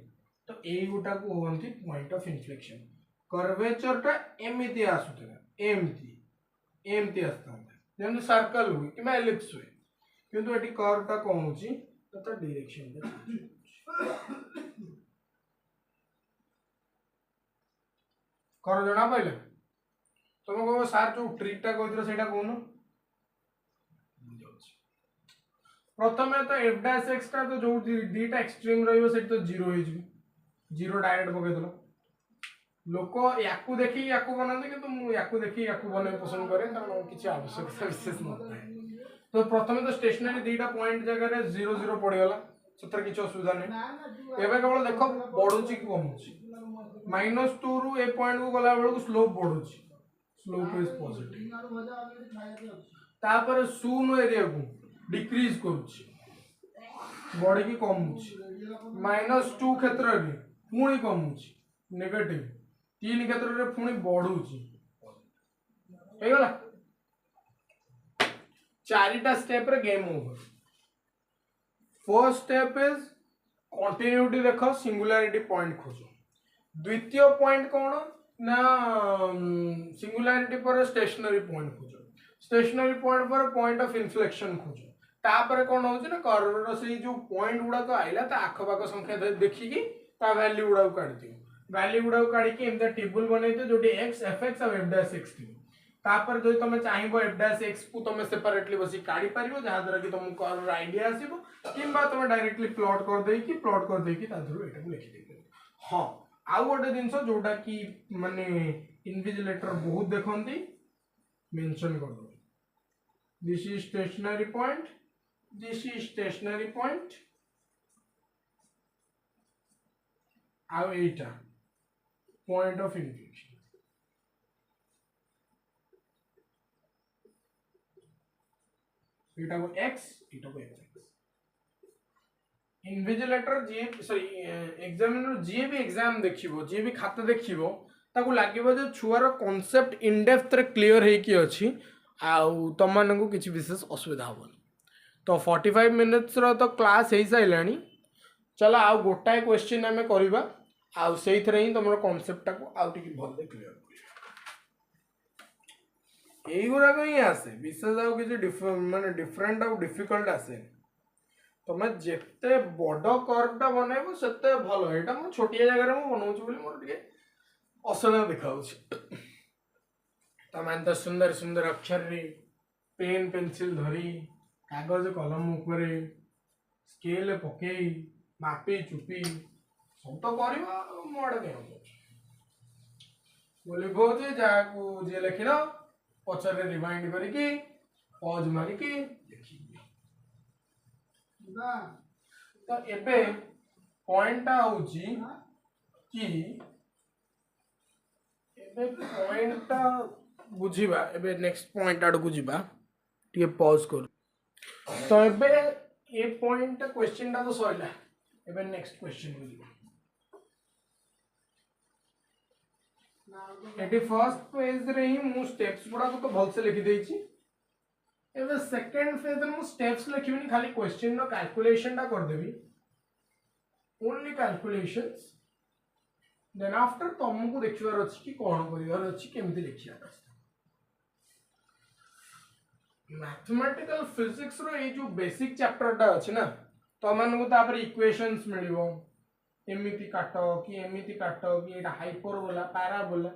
तो एई गुटा को होंती पॉइंट ऑफ इन्फ्लेक्शन कर्वेचरटा एमिति आसुथला एमिति आस्ता जेम सर्कल हुई कि एलिप्स हुई किंतु एटी कर्वटा कोन होची तो डायरेक्शन कर जना पाइले तुम कहो सार जो ट्रिकटा कहथिलो सेटा कोन प्रथमे तो एफ डैश एक्स टा तो जो दीटा एक्सट्रीम रहिबो सेट तो 0 होई जिवो 0 डायरेक्ट पके दलो लोक याकू देखि याकू बनाते कि तुम याकू देखि याकू बने पसंद करे कारण किछि आवश्यकता विशेष न तो प्रथमे तो स्टेशनरी दीटा पॉइंट जगह रे 0 0 पड़ गला सतर किछि असुविधा नै एबे केवल देखो बढ़ुची कि कमुची -2 रु ए पॉइंट को गला बेल को स्लोप बढ़ुची स्लोप इज पॉजिटिव तापर 0 एरिया को डिक्रीज करूची बॉडी की कमुची -2 क्षेत्र रे पुणी कमुची नेगेटिव 3 क्षेत्र रे पुणी बढ़ुची हे गला चारिटा स्टेप रे game over first step is continuity देखो सिंगुलरिटी पॉइंट खोजो द्वितीय पॉइंट कौन ना सिंगुलरिटी पर स्टेशनरी पॉइंट खोजो स्टेशनरी पॉइंट पर पॉइंट ऑफ इन्फ्लेक्शन खोजो तापर कौन होची ना कर्व रो से जो पॉइंट गुडा को आइला ता आखपाख संख्या देखि की ता वैल्यू गुडा को काढ दियो वैल्यू गुडा को काढी कि एमता टेबल बनेते जोटी x fx और f dash x थी तापर जो तुम चाहिबो f dash x को तुम सेपरेटली बसी काढी परिबो जहा द्वारा कि तुम कर्व आईडिया आसीबो किंबा तुम डायरेक्टली प्लॉट कर दे कि ता धरो एटा को लिखि दे हां आउ गोटे जिनस जोटा कि माने इन्विजिलेटर बहुत देखंती मेंशन कर दो this is stationary point this is stationary point आउ एटा पॉइंट ऑफ इन्फ्लेक्शन एटा को x एटा को x इन्विजिलेटर जी सॉरी एग्जामिनर जी भी एग्जाम देखिबो जी भी खाता देखिबो ताको लागिबो जे छुआर कांसेप्ट इन डेप्थ रे क्लियर हे कि अछि आउ तमन को किछि विशेष असुविधा होबो तो 45 मिनिट्स रो तो क्लास हे साइलानी चला आउ गोटाए क्वेश्चन हमें करबा आउ सेइथरे ही तमरो कांसेप्ट को आउ टिक भल दे क्लियर एई गुरा को ही आसे विशेष आउ किछि माने डिफरेंट आउ डिफिकल्ट आसे तुम्हें जिते बड़ कर्वटा बनइब सेते भल एटा मो छोटिया जगह में बनाऊँ बोली मोर टिके असना देखा तमें तो सुंदर सुंदर अक्षर रे पेन पेंसिल धरी कागज कलम उपरे स्केल पकई मापी चुपी सब तो कर मोड़े कह बोली कहे जहाँ जी लिखिल पचर रिमाइंड करके पज मारिकी लिखी तो एबे पॉइंट होची कि एबे पॉइंट बुझीबा एबे नेक्स्ट पॉइंट आड़ को जीबा टिके पॉज कर तो एबे ए पॉइंट क्वेश्चन टा तो सइला एबे नेक्स्ट क्वेश्चन को जीबा एटी फर्स्ट पेज रे ही मु स्टेप्स गुडा को तो भल से लिखि देछि एबे सेकंड पेज रे मु स्टेप्स लिखिबिनी खाली क्वेश्चन नो कैलकुलेशन टा कर देबी ओनली कैलकुलेशंस देन आफ्टर तुमको देखिबार अछि कि कोन करिवार अछि केमिति लिखिया मैथमेटिकल फिजिक्स रो ए जो बेसिक चैप्टर टा अछि ना तो मन को तापर इक्वेशंस मिलिबो एमिति काट कि एमिति काट कि एटा हाइपरबोला पैराबोला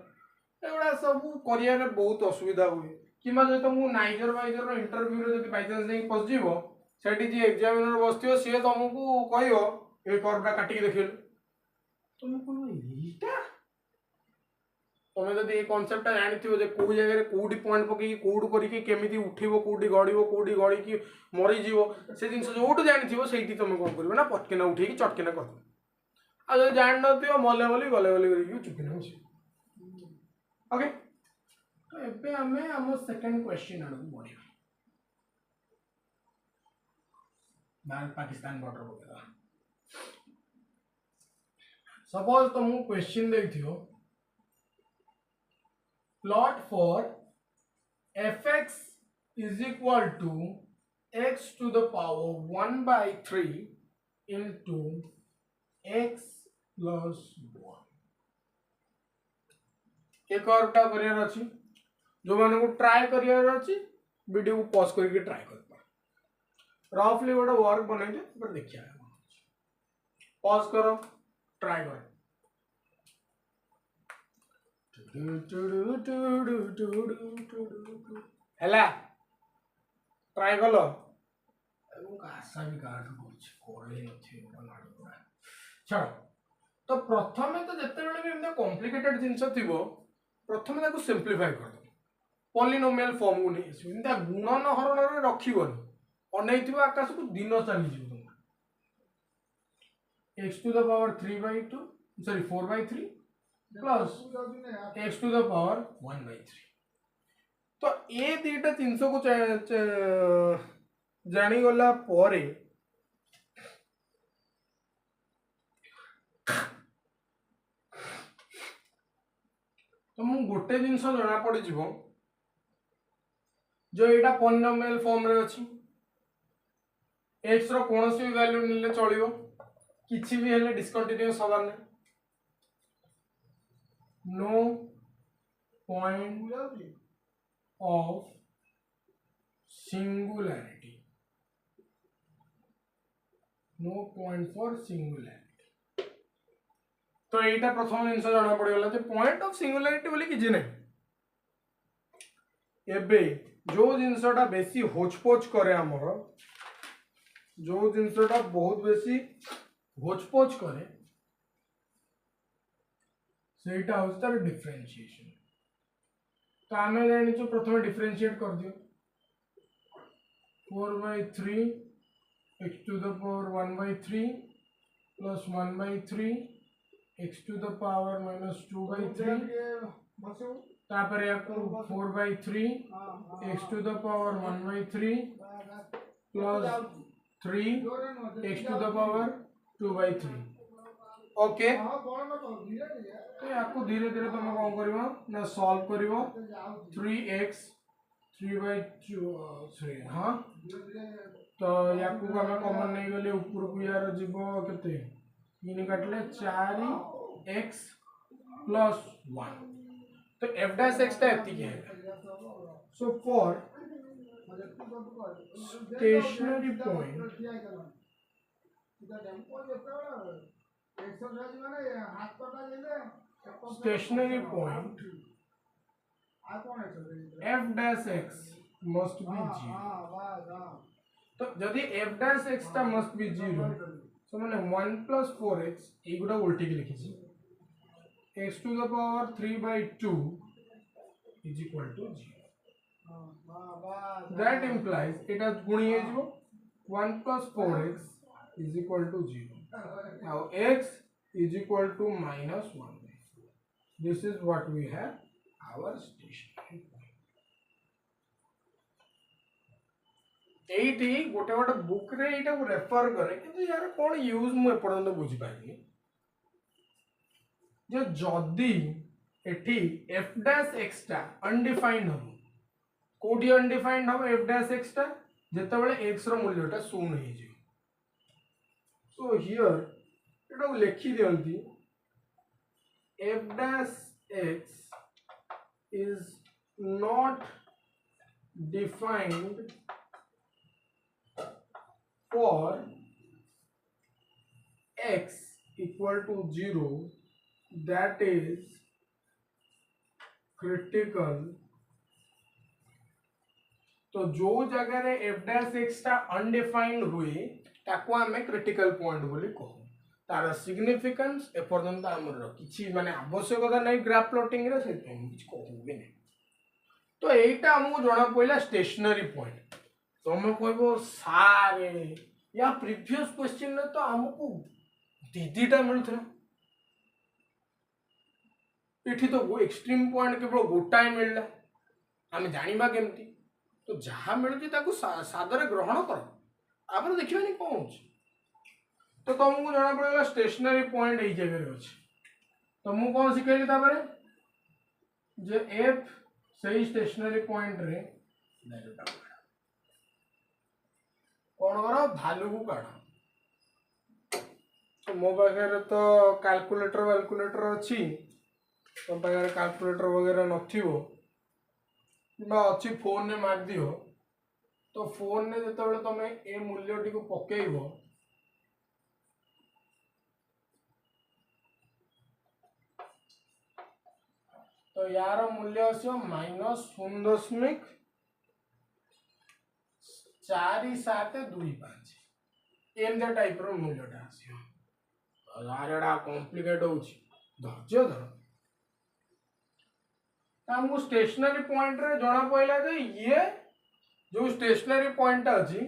एगुड़ा सब करिया रे बहुत असुविधा हुए किमा जे तुमको नाइजर वाइजर रो इंटरव्यू रे जति बाय चांस नहीं पसजिवो सेठी जे एग्जामिनर बसथियो से तुमको कहियो ए कर्वटा काटी के देखिल तुमको एटा तुम जब ये कनसेप्ट जानी जे कौ जगह कौटी पॉइंट पकई कौटू करके केमी उठो कौटी गड़ो कौटी गड़ी मरीज से जिन जो जानी से तुम कौन कर ना पटकिना उठे चटकिना कर आ जो जान न मले मली गले गले चुपिना ओके तो एबे हमें हम सेकंड क्वेश्चन आड़ बढ़िया भारत पाकिस्तान बॉर्डर वगैरह सपोज तुमको क्वेश्चन देखियो plot for fx is equal to x to the power 1 by 3 into x plus 1 एक कर्वटा करियर अछि जो माने को ट्राई करियर अछि वीडियो को पॉज करके ट्राई कर रफली गोटे वर्क बनै दे पर देखिया पॉज करो ट्राई करो हैला ट्राई कलो आशा भी काट करे छाड़ तो प्रथम तो जिते भी एमती कॉम्प्लिकेटेड जिनस थी प्रथम ताको सिंप्लीफाई कर दो पॉलिनोमियल फॉर्म को नहीं एमती गुणन हरण रखिबन अनै आकाश को दिन चली जीव x to the power 3 by 2 sorry 4 by 3 plus x to the power 1 by 3 तो ये दीटा 300 को जानी गला परे तो मु गोटे जिंस जना पड़ी जीवो जो एटा पॉलिनोमियल फॉर्म रे अछि x रो कोनोसी भी वैल्यू निले चलिबो किछि भी हेले डिस्कंटीन्यूअस हबार नै no point of singularity no point for singularity तो एटा प्रथम जिंस जाना पड़ गला जे पॉइंट ऑफ सिंगुलारिटी बोली कि नै एबे जो जिंसटा बेसी होचपोच करे हमर जो जिंसटा बहुत बेसी होचपोच करे सेटा हो तार डिफरेंशिएशन तो आमे जानि जो प्रथम डिफरेंशिएट कर दियो 4 by 3 x to the power 1 by 3 plus 1 by 3 x to the power minus 2 by 3 तापर याको 4 by 3 x to the power 1 by 3 plus 3 x to the power 2 by 3 okay तो याको धीरे धीरे तुम कौन करिवो ना सॉल्व करिवो 3x 3 by 3 हां तो याको हम कॉमन नहीं गले ऊपर को यार जीवो केते 3 काटले 4x plus 1 तो f dash x ता एति के so for stationary point stationary point f dash x must be 0 तो जदि f dash x टा must be 0 तो मैंने 1 plus 4x एगुड़ा उल्टी के लिखी x to the power 3 by 2 is equal to 0 that implies it has गुणी है जो 1 plus 4x is equal to 0 now x is equal to minus 1 this is what we have our stationary point eighty गोटे गोटे book रे एटा को refer करे कि यार कोन यूज मु एपर्यंत बुझी पाइनी जो जदी एठी f dash x टा अनडिफाइंड हो कोडी अनडिफाइंड हो f dash x टा जेते बेले x रो मूल्यटा शून्य हे जे सो हियर एटा को लिखि दियंती f dash x is not defined for x equal to 0 that is critical तो जो जगह रे f dash x टा अनडिफाइंड हुए ताको हमें क्रिटिकल पॉइंट बोली कहू तार सिग्निफिकेंस ए पर्यंत हमर किछि माने आवश्यकता नै ग्राफ प्लॉटिंग रे से किछि कहू भी नै तो एटा हमहु जणा पइला स्टेशनरी पॉइंट तुम कहबो सारे या प्रीवियस क्वेश्चन ने तो हमको दीदीटा मिलथरा एठी तो एक्सट्रीम पॉइंट केवल गोटाए मिलला हम जानिबा केमती तो जहा मिलुची ताको सादरे ग्रहण कर आपन देखिबा नि कोन होची तो तुमको जणा पड़ेगा स्टेशनरी पॉइंट एई जगह रे अछि तुमको कोन सिखैली ताबरे जे एफ सही स्टेशनरी पॉइंट रे डायरेक्ट कौन करो भालू को काढ़ तो मो पाखे तो कैलकुलेटर अच्छी तुम पाखे कैलकुलेटर वगैरह नथिबो किबा अच्छी फोन ने मार दियो तो फोन ने जते बेले तमे ए मूल्यटी को पकेइबो तो यार मूल्य आसो -0.4725 एम टाइप रो मूल्यटा आसो यार एडा कॉम्प्लिकेट होची धैर्य धर हमको स्टेशनरी पॉइंट रे जणा पइला जे ये जो स्टेशनरी पॉइंट अछि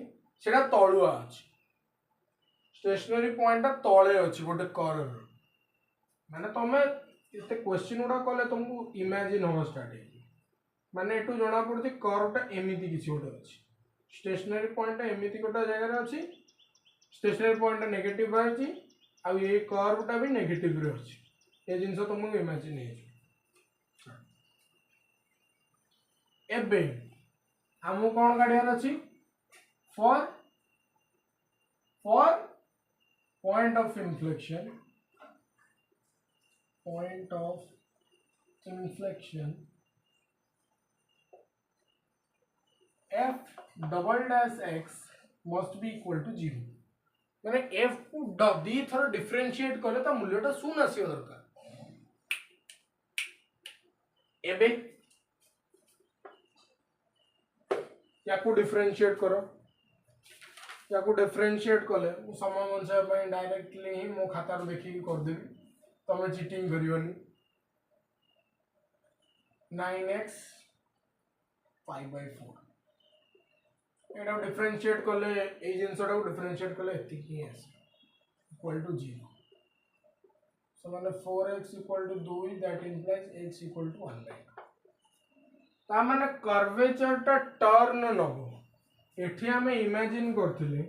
सेटा तळुआ अछि स्टेशनरी पॉइंट तळे अछि गोटे कर्व माने तमे इते क्वेश्चन उडा कले तुमको इमेजिन हो स्टार्ट है माने एटू जणा पड़ती कर्वटा एमिति किछि गोटे अछि स्टेशनरी पॉइंट एमिति गोटे जगह रे अछि स्टेशनरी पॉइंट नेगेटिव अछि आ ये कर्वटा भी नेगेटिव रे अछि ए जिंस तुमको इमेजिन हे एबे हमु कोन काढियार अछि for point of inflection f double dash x must be equal to 0 माने f को दी थर डिफरेंशिएट करे त मूल्यटा शून्य आसी दरकार एबे याकू डिफरेंशिएट करो याकू डिफरेंशिएट कले मु समय मनसा पय डायरेक्टली ही मो खाता रो देखि कर देबी तमे चीटिंग करियोनी 9x 5/4 एटा डिफरेंशिएट कले ए जिंसटा को डिफरेंशिएट कले एति की आसे इक्वल टू 0 सो माने 4x equal to 2 that implies x equal to 1/2 ता माने कर्वेचर टा टर्न नबो एठी हमें इमेजिन करथिले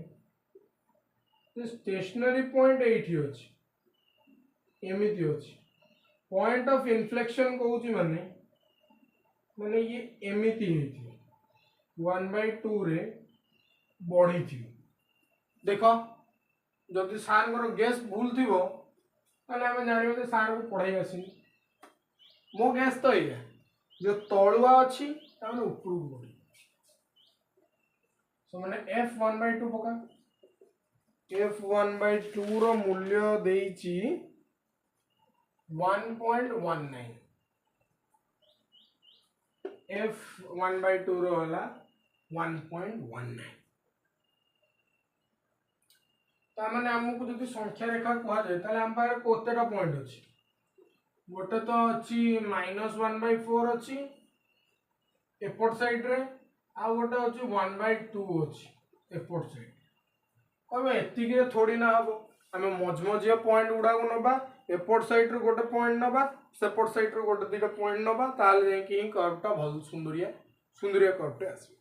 जे स्टेशनरी पॉइंट एठी अछि एमिति अछि पॉइंट ऑफ इन्फ्लेक्शन कहूची माने ये एमिति हेथि 1/2 रे बढ़ी थी देखो जदि सार को गैस भूल थिबो ताले हमें जानिबो जे सार को पढ़ाई आसी मो गैस तो ये जो तळुआ अछि ताने ऊपर बढ़ी सो माने f 1/2 पका f1/2 रो मूल्य देइची 1.19 f1/2 रो होला 1.19 ता माने हमकु जदि संख्या रेखा कहा जाय ताले हम पारे कोतेटा पॉइंट अछि गोटे तो अछि -1/4 अछि एपोर्ट साइड रे आ गोटे अछि 1/2 अछि एपोर्ट साइड कहबे एतिकी रे थोड़ी ना हबो हमें मजमजिया पॉइंट गुडा को नबा एपोर्ट साइड रे गोटे पॉइंट नबा सेपोर्ट साइड रे गोटे दिटा पॉइंट नबा ताले जे कि कर्वटा भल सुंदरिया कर्वटे आसी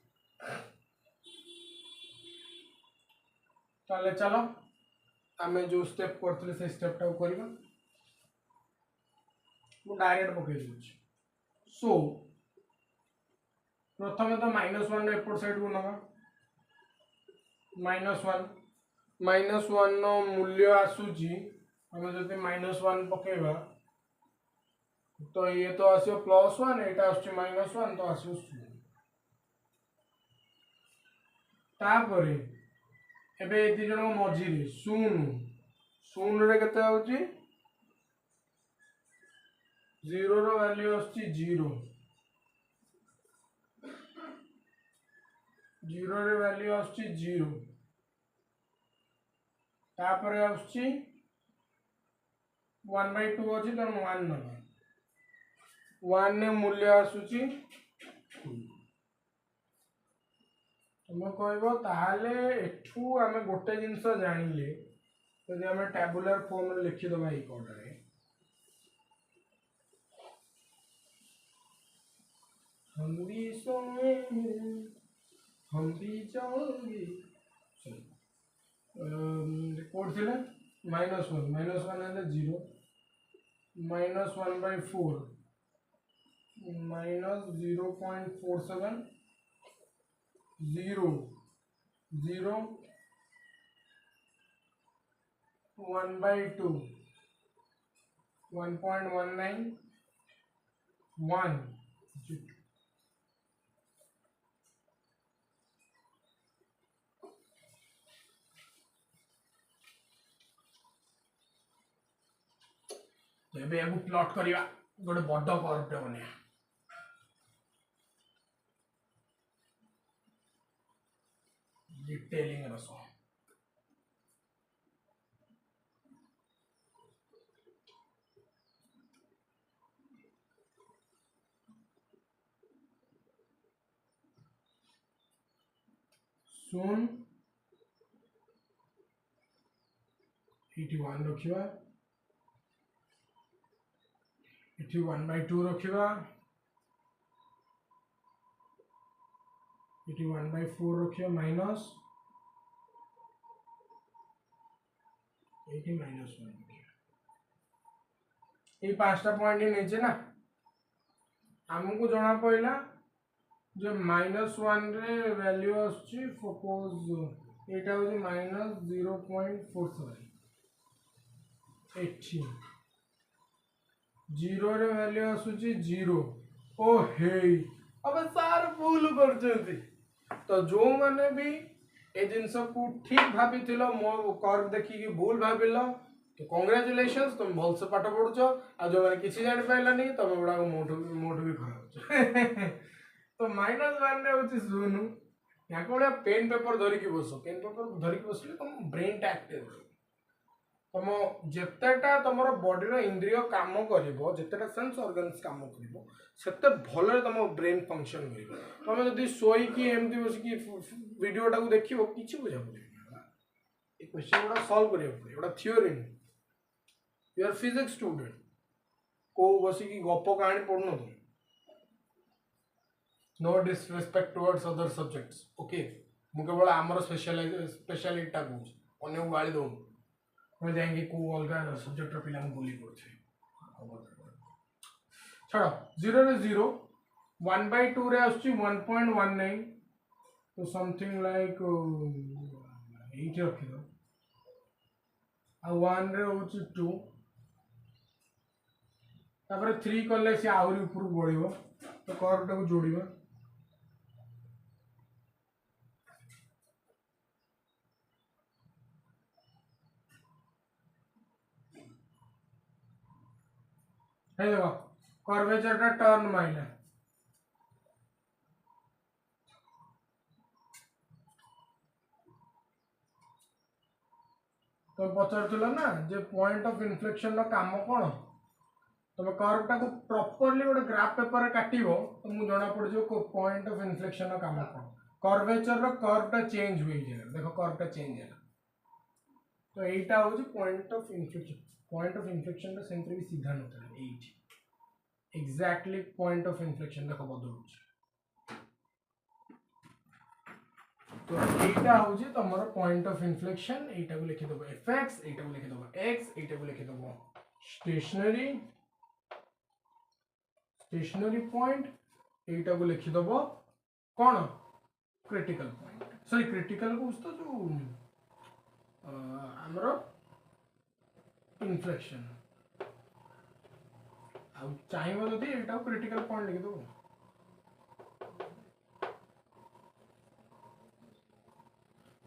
ताले चलो आमे जो स्टेप करथले से स्टेप टा करबा मु डायरेक्ट पकई दूची सो प्रथम तो -1 रे एपोर्ट साइड को नबा -1 नो मूल्य आसुची हमें जति -1 पकेबा तो ये तो आसो +1 एटा आसुची -1 तो आसो 0 तापरे एबे एति जण मझी रे 0 रे केते आउची 0 रो वैल्यू आसुची 0 रे वैल्यू आसुची 0 तापरे आसुची 1/2 अछि त 1 नबा 1 ने मूल्य आसुची तुम कहबो ताहाले एठू आमे गोटे जिंस जानिले यदि आमे टेबुलर फॉर्म रे लिखि दबा ई कोड रे हम भी सोएंगे हम भी जाओगे कोड थिले -1 है 0 -1/4 -0.47 0 0 1/2 1.19 1 एबे एगु प्लॉट करिया गोटे बड़ कर्व टे बने डिटेलिंग रस सुन 81 रखिबा इठी 1/2 रखिबा इठी 1/4 रखिबा माइनस एठी -1 रखिबा ए पांचटा पॉइंट नीचे ना हमको जणा पइला जो -1 रे वैल्यू आछी सपोज एटा हो -0.47 एठी 0 रे वैल्यू आसुची 0 ओ हे अब सार भूल करजंती तो जो माने भी ए जिंस को ठीक भाबी थिलो मो कर्व देखि कि भूल भाबिलो तो कांग्रेचुलेशंस तुम भल से पाठ पढुछ आ जो माने किछि जानि पाइलानी तुम उडा मोठ भी खराब तो -1 रे होची 0 या कोडा पेन पेपर धरि कि बसो पेन पेपर धरि कि बसले तुम ब्रेन टा एक्टिव तुम जेतेटा तुमर बॉडी रो इंद्रिय काम करिवो जेतेटा सेंस ऑर्गन्स काम करिवो सेते भले तुम ब्रेन फंक्शन करिवो तुम जदी सोई कि एमती बस कि वीडियोटा को देखिवो किछि बुझा पड़े ए क्वेश्चन उडा सॉल्व करियो पड़े उडा theory you are physics student को बसी की गप कहानी पढनो तुम no disrespect towards other subjects okay मु केवल आमर स्पेशलिटी टा कहूँ अन्य गाड़ी दो मैं जाएंगे को अलग सब्जेक्ट पिला बोली करछे छाड़ 0 रे 0 1/2 रे आछी 1.19 तो समथिंग लाइक 8 रखि दो आ 1 रे होची 2 तापर 3 करले से आउरी ऊपर बढ़िबो तो कर्व टा को जोड़िबा है देखो कर्वेचर टा टर्न माइला तो पचार ना जे पॉइंट ऑफ इन्फ्लेक्शन रो काम कोन तुम कर्व टा को प्रॉपर्ली गोटे ग्राफ पेपर रे काटिबो तुमको जणा पड़ जो पॉइंट ऑफ इन्फ्लेक्शन रो काम कोन कर्वेचर रो कर्व टा चेंज हुई जाय देखो कर्व टा चेंज है तो एटा हो जे पॉइंट ऑफ इन्फ्लेक्शन रो सेंटर भी सीधा नथला at exactly point of inflection देखो बदलुछ तो एटा हो जे तमरो पॉइंट ऑफ इन्फ्लेक्शन एटा को लिखि दबो fx एटा को लिखि दबो x एटा को लिखि दबो स्टेशनरी पॉइंट एटा को लिखि दबो कोन क्रिटिकल पॉइंट सॉरी क्रिटिकल को तो जो हमरो इन्फ्लेक्शन आ चाहिबो जदी एटा को क्रिटिकल पॉइंट लिखि दबो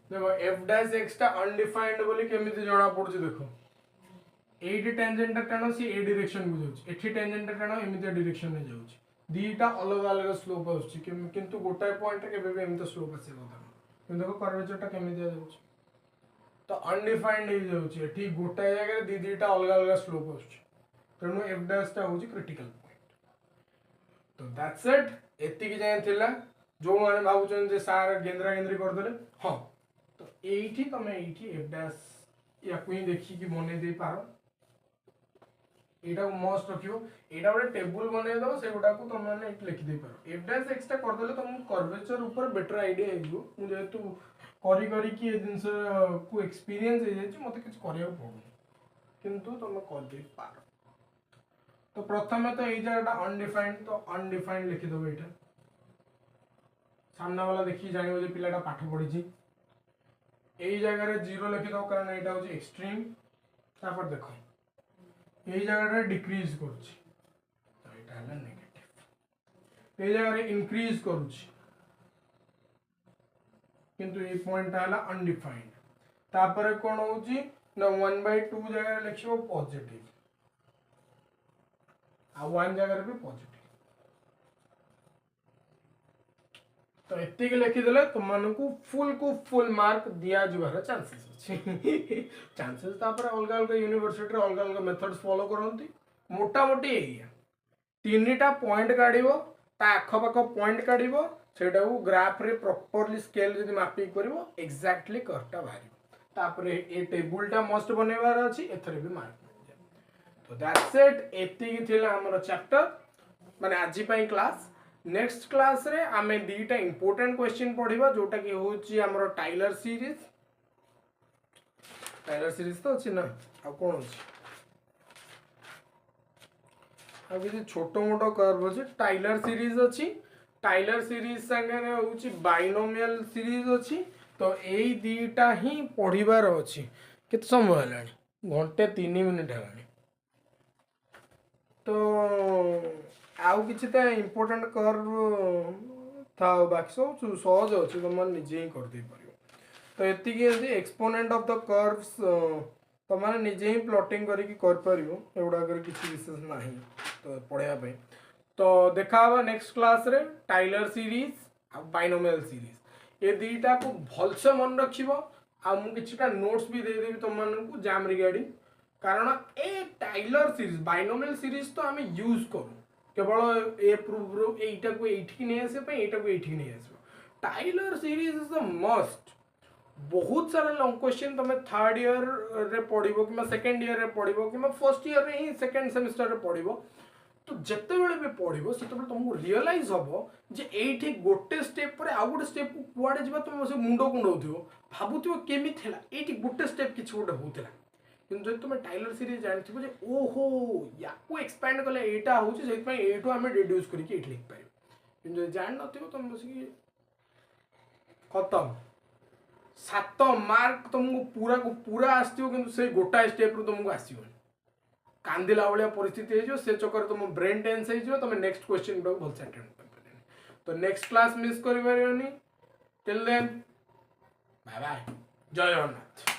देखो f डैश x टा अनडिफाइंड बोली केमिति जणा पड़छ देखो एडी टेंजेंट टाणो सी ए डायरेक्शन को जाउछ एठी टेंजेंट टाणो एमिति डायरेक्शन में जाउछ दीटा अलग अलग स्लोप आउछ किंतु गोटाय पॉइंट के बेबे एमिति स्लोप आसे होता किंतु देखो कर्वेचर टा केमिति जाउछ तो अनडिफाइंड हो जाउछ एठी गोटाय जगह दीटा अलग अलग स्लोप आउछ तेणु f डैश टा होची क्रिटिकल पॉइंट तो दैट्स इट एति की जाय थिला जो माने भाबुचन जे सार गेंद्रा गेंद्री कर देले हां तो एठी तमे एठी f डैश या कोई देखि कि बने दे पारो एटा को मस्ट रखियो एटा गोटे टेबल बने दो से गोटा को तुम माने लिखि दे पारो f डैश x टा कर देले तुम कर्वेचर ऊपर बेटर आईडिया हे जो मु जेतु करी करी कि ए जिंस को एक्सपीरियंस हे जे मते कुछ करिया पड़ो किंतु तुम कर दे पारो तो प्रथमे तो ए जगहटा अनडिफाइंड तो अनडिफाइंड लिखि दो एटा सामना वाला देखि जानिबो जे पिलाटा पाठ पढी छी एई जगह रे 0 लिखि दो कारण एटा हो एक्सट्रीम तापर देखो एई जगह रे डिक्रीज करूची तो एटा हला नेगेटिव एई जगह रे इंक्रीज करूची किंतु ए पॉइंट हला अनडिफाइंड तापर कोन होची ना 1/2 जगह रे लिखिबो पॉजिटिव आ 1 जगह रे भी पॉजिटिव तो एति के लिखि देले तुमनको फुल मार्क दिया जुबार चांसेस अछि चांसेस तापर अलग अलग यूनिवर्सिटी रे अलग अलग मेथड्स फॉलो करंती मोटा मोटी एरिया तीनटा पॉइंट काढिबो ता आखो पाखो पॉइंट काढिबो सेटा को ग्राफ रे प्रॉपर्ली स्केल जदी मैपिंग करिवो एग्जैक्टली कर्वटा बाहरिबो तापर ए टेबलटा मस्ट बनेबार अछि एथरे भी मार्क मिल जाय तो दैट्स इट एति की थिला हमर चैप्टर माने आजि पई क्लास नेक्स्ट क्लास रे आमे दीटा इंपोर्टेंट क्वेश्चन पढिबा जोटा कि होची हमर टाइलर सीरीज तो अछि ना आ कोन अछि आ कि छोटो मोटो कर्व अछि टाइलर सीरीज अछि टाइलर सीरीज संगे रे होची बाइनोमियल सीरीज अछि तो एई दीटा ही पढिबार अछि केत समय हलानी घंटे 3 मिनिट हलानी तो आउ किछि त इंपोर्टेंट कर्व था बाकी सब सहज अछि तुम निजे ही कर दे परियो तो एति की एक्सपोनेंट ऑफ द कर्व्स तुम माने निजे ही प्लॉटिंग करी कर परियो एउडा कर किछि विशेष नाही तो पढिया पे तो देखा हवा नेक्स्ट क्लास रे टाइलर सीरीज आ बाइनोमियल सीरीज ए दीटा को भल से मन रखिबो आ मु किछटा नोट्स भी दे देबी तुम मानन को जाम रिगार्डिंग कारण ए टाइलर सीरीज बाइनोमियल सीरीज तो हमें यूज करू केवल ए प्रूफ एटा को एठी नै आसे पे एटा को एठी नै आसे Taylor series is the must बहुत सारा लॉन्ग क्वेश्चन तमे थर्ड ईयर रे पढिबो कि सेकंड ईयर रे पढिबो कि फर्स्ट ईयर रे ही सेकंड सेमेस्टर रे पढिबो तो जते बेले भी पढिबो सेते बेले तुमको रियलाइज हबो जे एठी गोटे स्टेप पर आ गोटे स्टेप को कुआडे जिबा तुम से मुंडो कुंडौथिबो भाबुथिबो केमि थेला एठी गोटे स्टेप किछ गोटे होतला किंतु तुम टाइलर सीरीज जानथिबो जे ओहो याको एक्सपेंड कले एटा होची सेति पय एटो हमें रिड्यूस करके एठी लिख पाइबो किंतु जान नथिबो तुम बस की खत्म 7 मार्क तुमको पूरा को पूरा आस्थिबो किंतु से गोटा स्टेप रो तुमको आसीबो कांदिला वाला परिस्थिति हे जो से चक्कर तुम ब्रेन टेंस हे जो तुम नेक्स्ट क्वेश्चन को भल से अटेंड कर पारे तो नेक्स्ट क्लास मिस करि परियोनी टिल देन बाय बाय जय जगन्नाथ।